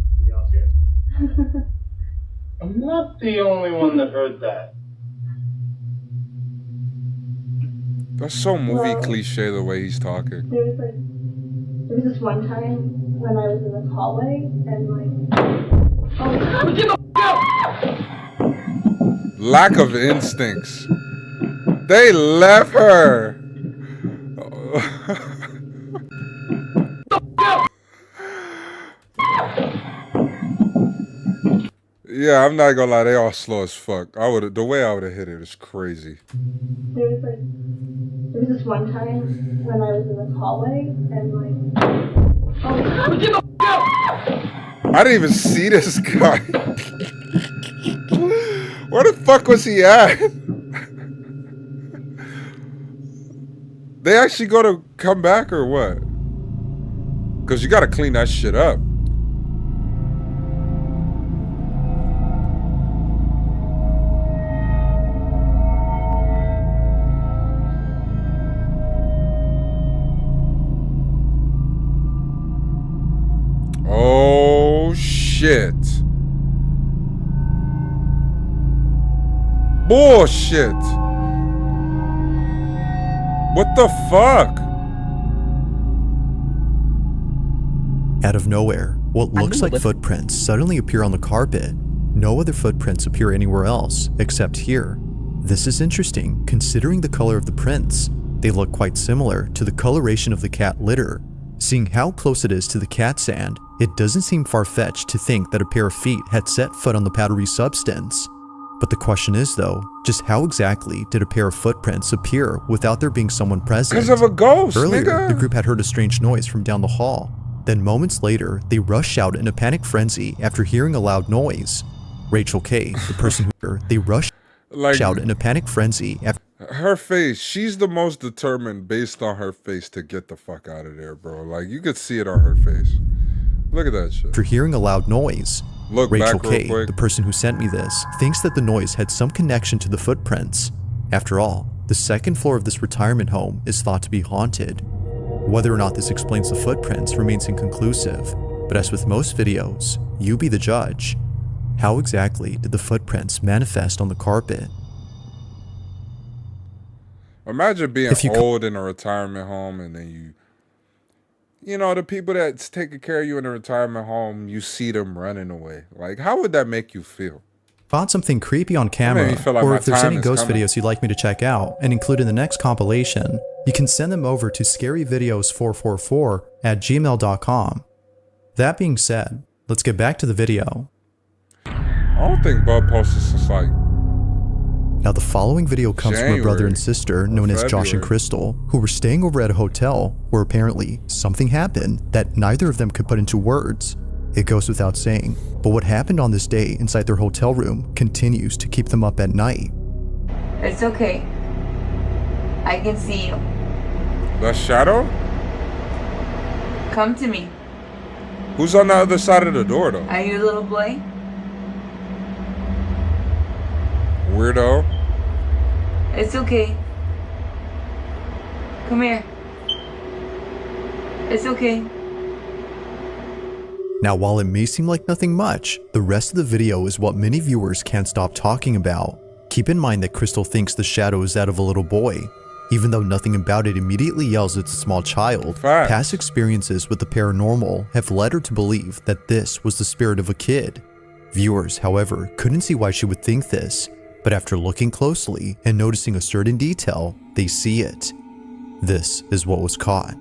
I'm not the only one that heard that. That's so movie cliche the way he's talking. There was this one time when I was in this hallway and Lack of instincts. They left her. Yeah, I'm not gonna lie, they all slow as fuck. The way I would have hit it is crazy. there was this one time when I was in this hallway and I didn't even see this guy. Where the fuck was he at? They actually gonna come back or what? Cause you gotta clean that shit up. Oh shit. Bullshit. What the fuck? Out of nowhere, what looks like footprints suddenly appear on the carpet. No other footprints appear anywhere else except here. This is interesting considering the color of the prints. They look quite similar to the coloration of the cat litter. Seeing how close it is to the cat sand, it doesn't seem far-fetched to think that a pair of feet had set foot on the powdery substance. But the question is though, just how exactly did a pair of footprints appear without there being someone present? Because of a ghost, Earlier, nigga. the group had heard a strange noise from down the hall. Then moments later, they rush out in a panic frenzy after hearing a loud noise. Rachel K, the person who they rush out in a panic frenzy after her face, she's the most determined based on her face to get the fuck out of there, bro. Like, you could see it on her face. Look at that shit. After hearing a loud noise, Look Rachel back real K, quick. the person who sent me this, thinks that the noise had some connection to the footprints. After all, the second floor of this retirement home is thought to be haunted. Whether or not this explains the footprints remains inconclusive, but as with most videos, you be the judge. How exactly did the footprints manifest on the carpet? Imagine being old in a retirement home and then you know, the people that's taking care of you in a retirement home, you see them running away. Like, how would that make you feel? Found something creepy on camera, feel like or my if there's time any is ghost coming. videos you'd like me to check out and include in the next compilation, you can send them over to scaryvideos444@gmail.com. That being said, let's get back to the video. I don't think Bub posted since like Now the following video comes from a brother and sister known as Josh and February. Crystal, who were staying over at a hotel where apparently something happened that neither of them could put into words. It goes without saying, but what happened on this day inside their hotel room continues to keep them up at night. It's okay. I can see you. the shadow? Come to me. Who's on the other side of the door though? Are you a little boy? Weirdo. It's okay. Come here. It's okay. Now while it may seem like nothing much, the rest of the video is what many viewers can't stop talking about. Keep in mind that Crystal thinks the shadow is that of a little boy. Even though nothing about it immediately yells it's a small child, past experiences with the paranormal have led her to believe that this was the spirit of a kid. Viewers, however, couldn't see why she would think this, but after looking closely and noticing a certain detail, they see it. This is what was caught.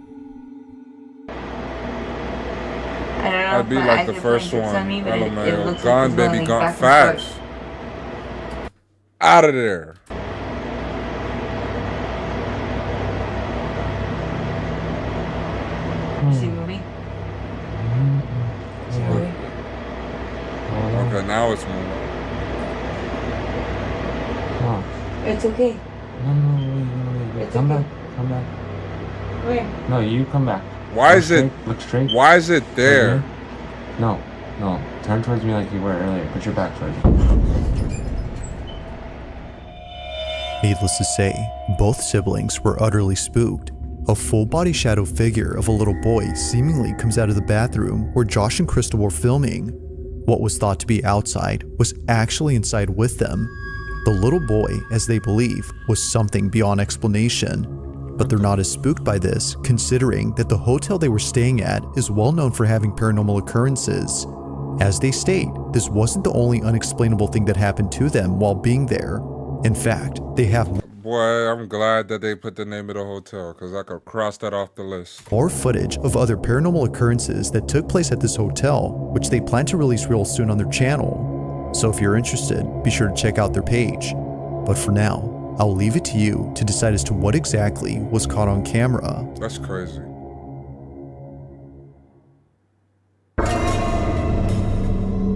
I don't know I'd be if my like eyes the are first playing tricks one. on me, but it LMAO. looks Gone, like it's baby, going gone back and fast. forth. Out of there. Is she moving? Is she moving? Okay, now it's moving. It's okay. No, wait. It's Come okay. back. Come back. Where? No, you come back. Why Look is it? straight, Look straight. Why is it there? No. No, turn towards me like you were earlier. Put your back towards me. Needless to say, both siblings were utterly spooked. A full-body shadow figure of a little boy seemingly comes out of the bathroom where Josh and Crystal were filming. What was thought to be outside was actually inside with them. The little boy, as they believe, was something beyond explanation. But they're not as spooked by this, considering that the hotel they were staying at is well known for having paranormal occurrences. As they state, this wasn't the only unexplainable thing that happened to them while being there. In fact, they have Boy, I'm glad that they put the name of the hotel, because I could cross that off the list. more footage of other paranormal occurrences that took place at this hotel, which they plan to release real soon on their channel. So if you're interested, be sure to check out their page. But for now, I'll leave it to you to decide as to what exactly was caught on camera. That's crazy.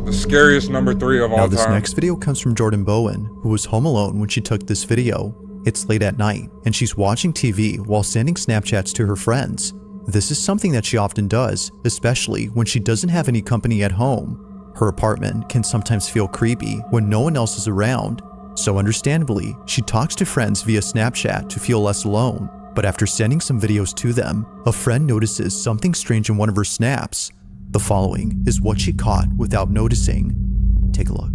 The scariest number 3 of all Now time. this next video comes from Jordan Bowen, who was home alone when she took this video. It's late at night, and she's watching TV while sending Snapchats to her friends. This is something that she often does, especially when she doesn't have any company at home. Her apartment can sometimes feel creepy when no one else is around, so understandably, she talks to friends via Snapchat to feel less alone. But after sending some videos to them, a friend notices something strange in one of her snaps. The following is what she caught without noticing. Take a look.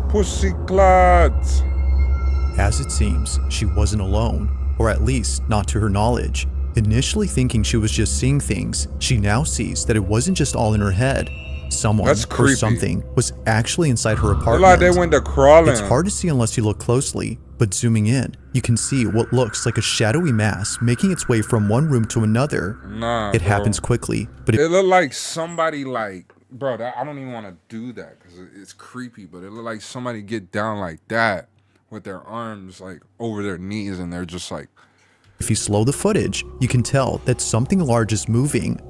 Pussy clads. As it seems, she wasn't alone, or at least not to her knowledge. Initially thinking she was just seeing things, she now sees that it wasn't just all in her head. Someone or something was actually inside her apartment. Like they went to crawling. It's hard to see unless you look closely, but zooming in, you can see what looks like a shadowy mass making its way from one room to another. Nah, it bro. happens quickly, but it looked like somebody like, bro, I don't even want to do that because it's creepy, but it looked like somebody get down like that with their arms like over their knees and they're just like. If you slow the footage, you can tell that something large is moving.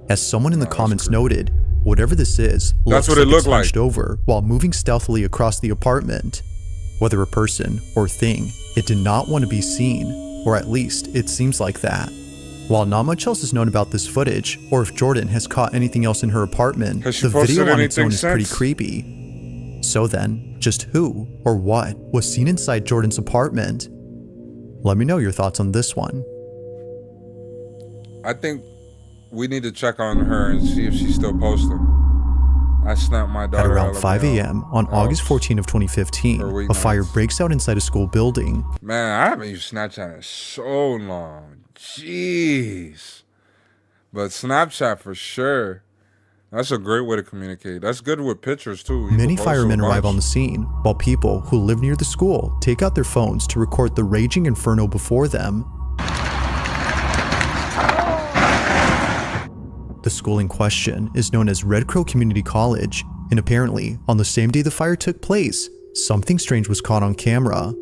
As someone in the comments noted, whatever this is looks like it's hunched over while moving stealthily across the apartment. Whether a person or thing, it did not want to be seen, or at least it seems like that. While not much else is known about this footage, or if Jordan has caught anything else in her apartment, the video on its own is pretty creepy. So then, just who or what was seen inside Jordan's apartment? Let me know your thoughts on this one. I think we need to check on her and see if she's still posting. I snapped my daughter at around 5 a.m. on August 14 of 2015, a fire breaks out inside a school building. Man, I haven't used Snapchat in so long. Jeez. But Snapchat for sure. That's a great way to communicate. That's good with pictures too. Many firemen arrive on the scene, while people who live near the school take out their phones to record the raging inferno before them. The school in question is known as Red Crow Community College, and apparently, on the same day the fire took place, something strange was caught on camera.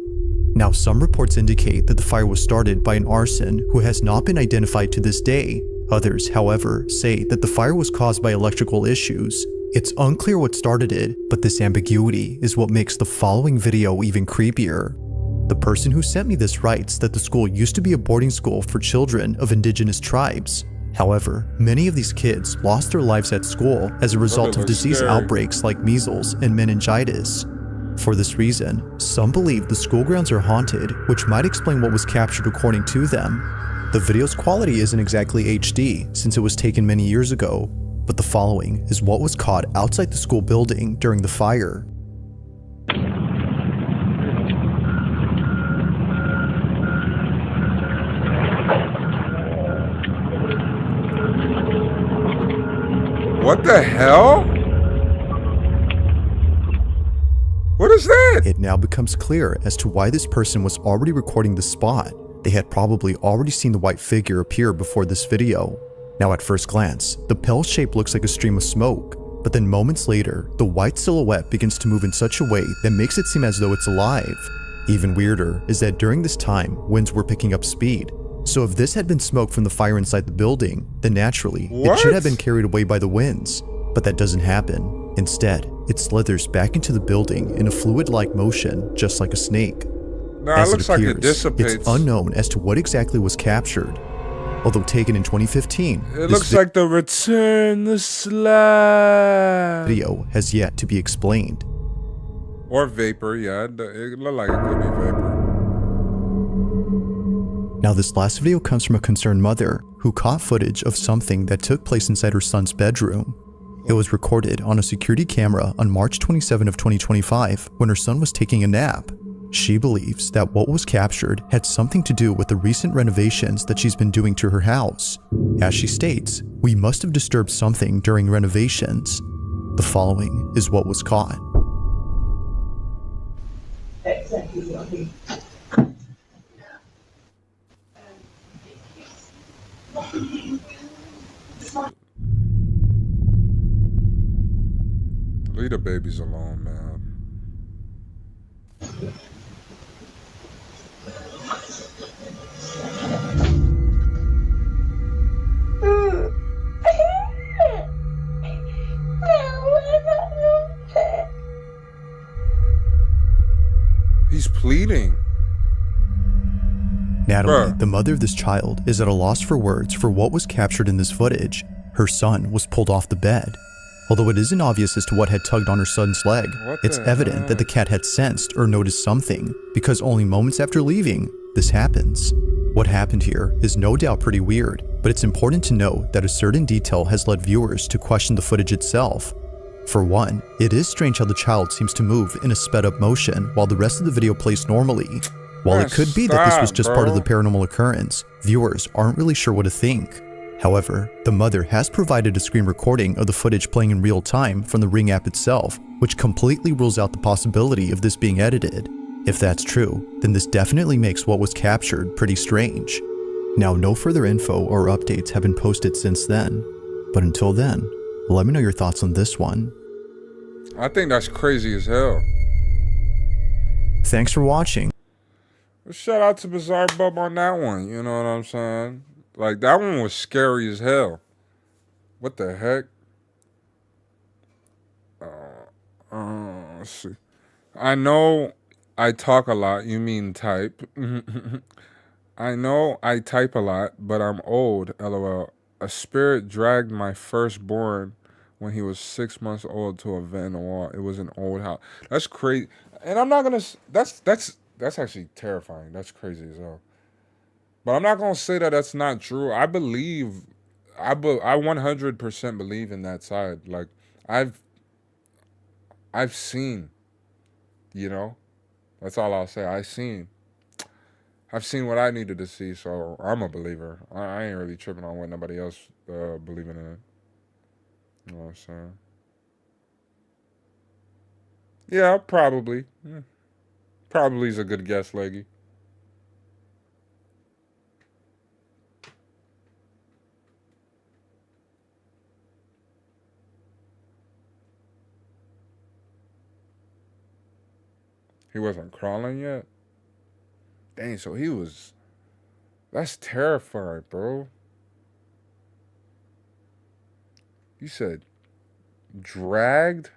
Now, some reports indicate that the fire was started by an arson who has not been identified to this day. Others, however, say that the fire was caused by electrical issues. It's unclear what started it, but this ambiguity is what makes the following video even creepier. The person who sent me this writes that the school used to be a boarding school for children of indigenous tribes. However, many of these kids lost their lives at school as a result of disease outbreaks like measles and meningitis. For this reason, some believe the school grounds are haunted, which might explain what was captured according to them. The video's quality isn't exactly HD since it was taken many years ago, but the following is what was caught outside the school building during the fire. What the hell? What is that? It now becomes clear as to why this person was already recording the spot. They had probably already seen the white figure appear before this video. Now at first glance, the pale shape looks like a stream of smoke, but then moments later, the white silhouette begins to move in such a way that makes it seem as though it's alive. Even weirder is that during this time, winds were picking up speed. So if this had been smoke from the fire inside the building, then naturally, it should have been carried away by the winds. But that doesn't happen. Instead, it slithers back into the building in a fluid-like motion, just like a snake. Nah, As it looks like it dissipates. it's unknown as to what exactly was captured. Although taken in 2015, It looks like the Return the Slab video has yet to be explained. Or vapor, yeah. It looked like it could be vapor. Now, this last video comes from a concerned mother who caught footage of something that took place inside her son's bedroom. It was recorded on a security camera on March 27 of 2025 when her son was taking a nap. She believes that what was captured had something to do with the recent renovations that she's been doing to her house. As she states, "We must have disturbed something during renovations." The following is what was caught. Leave the babies alone, man. He's pleading. Natalie, the mother of this child, is at a loss for words for what was captured in this footage. Her son was pulled off the bed. Although it isn't obvious as to what had tugged on her son's leg, it's evident that the cat had sensed or noticed something, because only moments after leaving, this happens. What happened here is no doubt pretty weird, but it's important to note that a certain detail has led viewers to question the footage itself. For one, it is strange how the child seems to move in a sped up motion while the rest of the video plays normally. While it could be that this was just part of the paranormal occurrence, viewers aren't really sure what to think. However, the mother has provided a screen recording of the footage playing in real time from the Ring app itself, which completely rules out the possibility of this being edited. If that's true, then this definitely makes what was captured pretty strange. Now, no further info or updates have been posted since then, but until then, let me know your thoughts on this one. I think that's crazy as hell. Thanks for watching. Shout out to Bizarre Bub on that one, you know what I'm saying? Like, that one was scary as hell. What the heck? Let's see. I know I talk a lot. You mean type. I know I type a lot, but I'm old, LOL. A spirit dragged my firstborn when he was 6 months old to a vent in the wall. It was an old house. That's crazy. And I'm not gonna... That's actually terrifying. That's crazy as hell. But I'm not gonna say that that's not true. I believe... I 100% believe in that side. Like, I've seen, you know? That's all I'll say. I've seen what I needed to see, so I'm a believer. I ain't really tripping on what nobody else believing in it. You know what I'm saying? Yeah, probably. Probably is a good guess, Leggy. He wasn't crawling yet? Dang, so he was... That's terrifying, bro. You said dragged?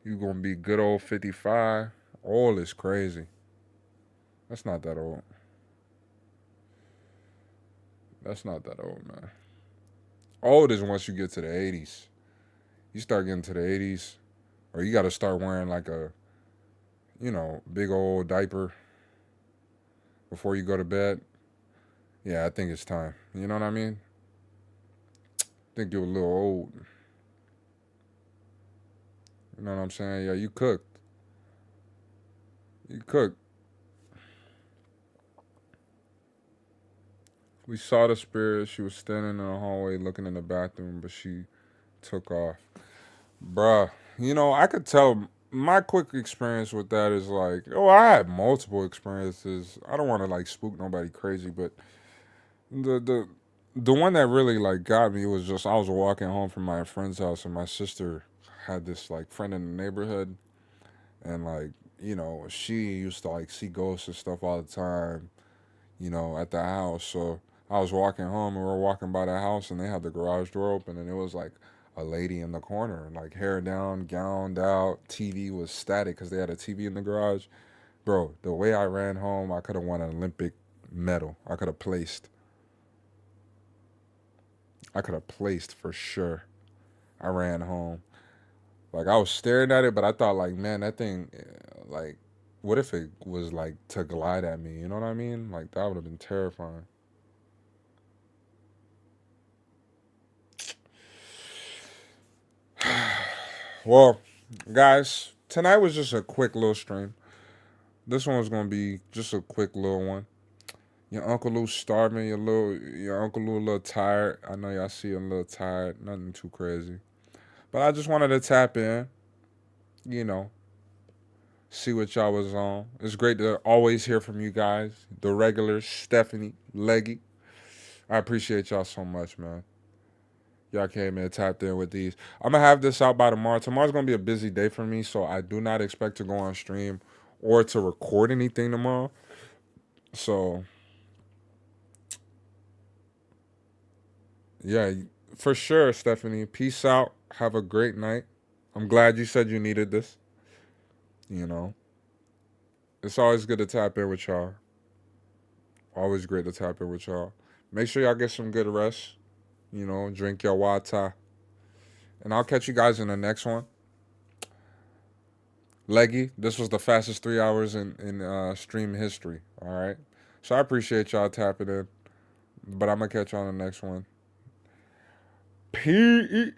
You gonna be good old 55? Old is crazy. That's not that old. That's not that old, man. Old is once you get to the 80s. You start getting to the 80s, or you got to start wearing like a, you know, big old diaper before you go to bed. Yeah, I think it's time. You know what I mean? I think you're a little old. You know what I'm saying? Yeah, you cooked. You cooked. We saw the spirit. She was standing in the hallway looking in the bathroom, but she took off. Bruh, you know, I could tell my quick experience with that is like, oh, I had multiple experiences. I don't want to like spook nobody crazy, but the one that really like got me was just I was walking home from my friend's house and my sister had this like friend in the neighborhood, and like, you know, she used to like see ghosts and stuff all the time, you know, at the house. So I was walking home and we were walking by the house and they had the garage door open and it was like a lady in the corner, like hair down, gowned out. TV was static because they had a TV in the garage. Bro, the way I ran home, I could have won an Olympic medal. I could have placed. For sure. I ran home. Like, I was staring at it, but I thought, like, man, that thing, like, what if it was, like, to glide at me? You know what I mean? Like, that would have been terrifying. Well, guys, tonight was just a quick little stream. This one was going to be just a quick little one. Your Uncle Lou's starving. Your Uncle Lou a little tired. I know y'all see him a little tired. Nothing too crazy. But I just wanted to tap in, you know, see what y'all was on. It's great to always hear from you guys. The regulars, Stephanie, Leggy. I appreciate y'all so much, man. Y'all came in and tapped in with these. I'm going to have this out by tomorrow. Tomorrow's going to be a busy day for me, so I do not expect to go on stream or to record anything tomorrow. So, yeah, for sure, Stephanie. Peace out. Have a great night. I'm glad you said you needed this. You know, it's always good to tap in with y'all. Always great to tap in with y'all. Make sure y'all get some good rest. You know, drink your water. And I'll catch you guys in the next one. Leggy, this was the fastest 3 hours in stream history. All right. So I appreciate y'all tapping in. But I'm going to catch y'all on the next one. Peace.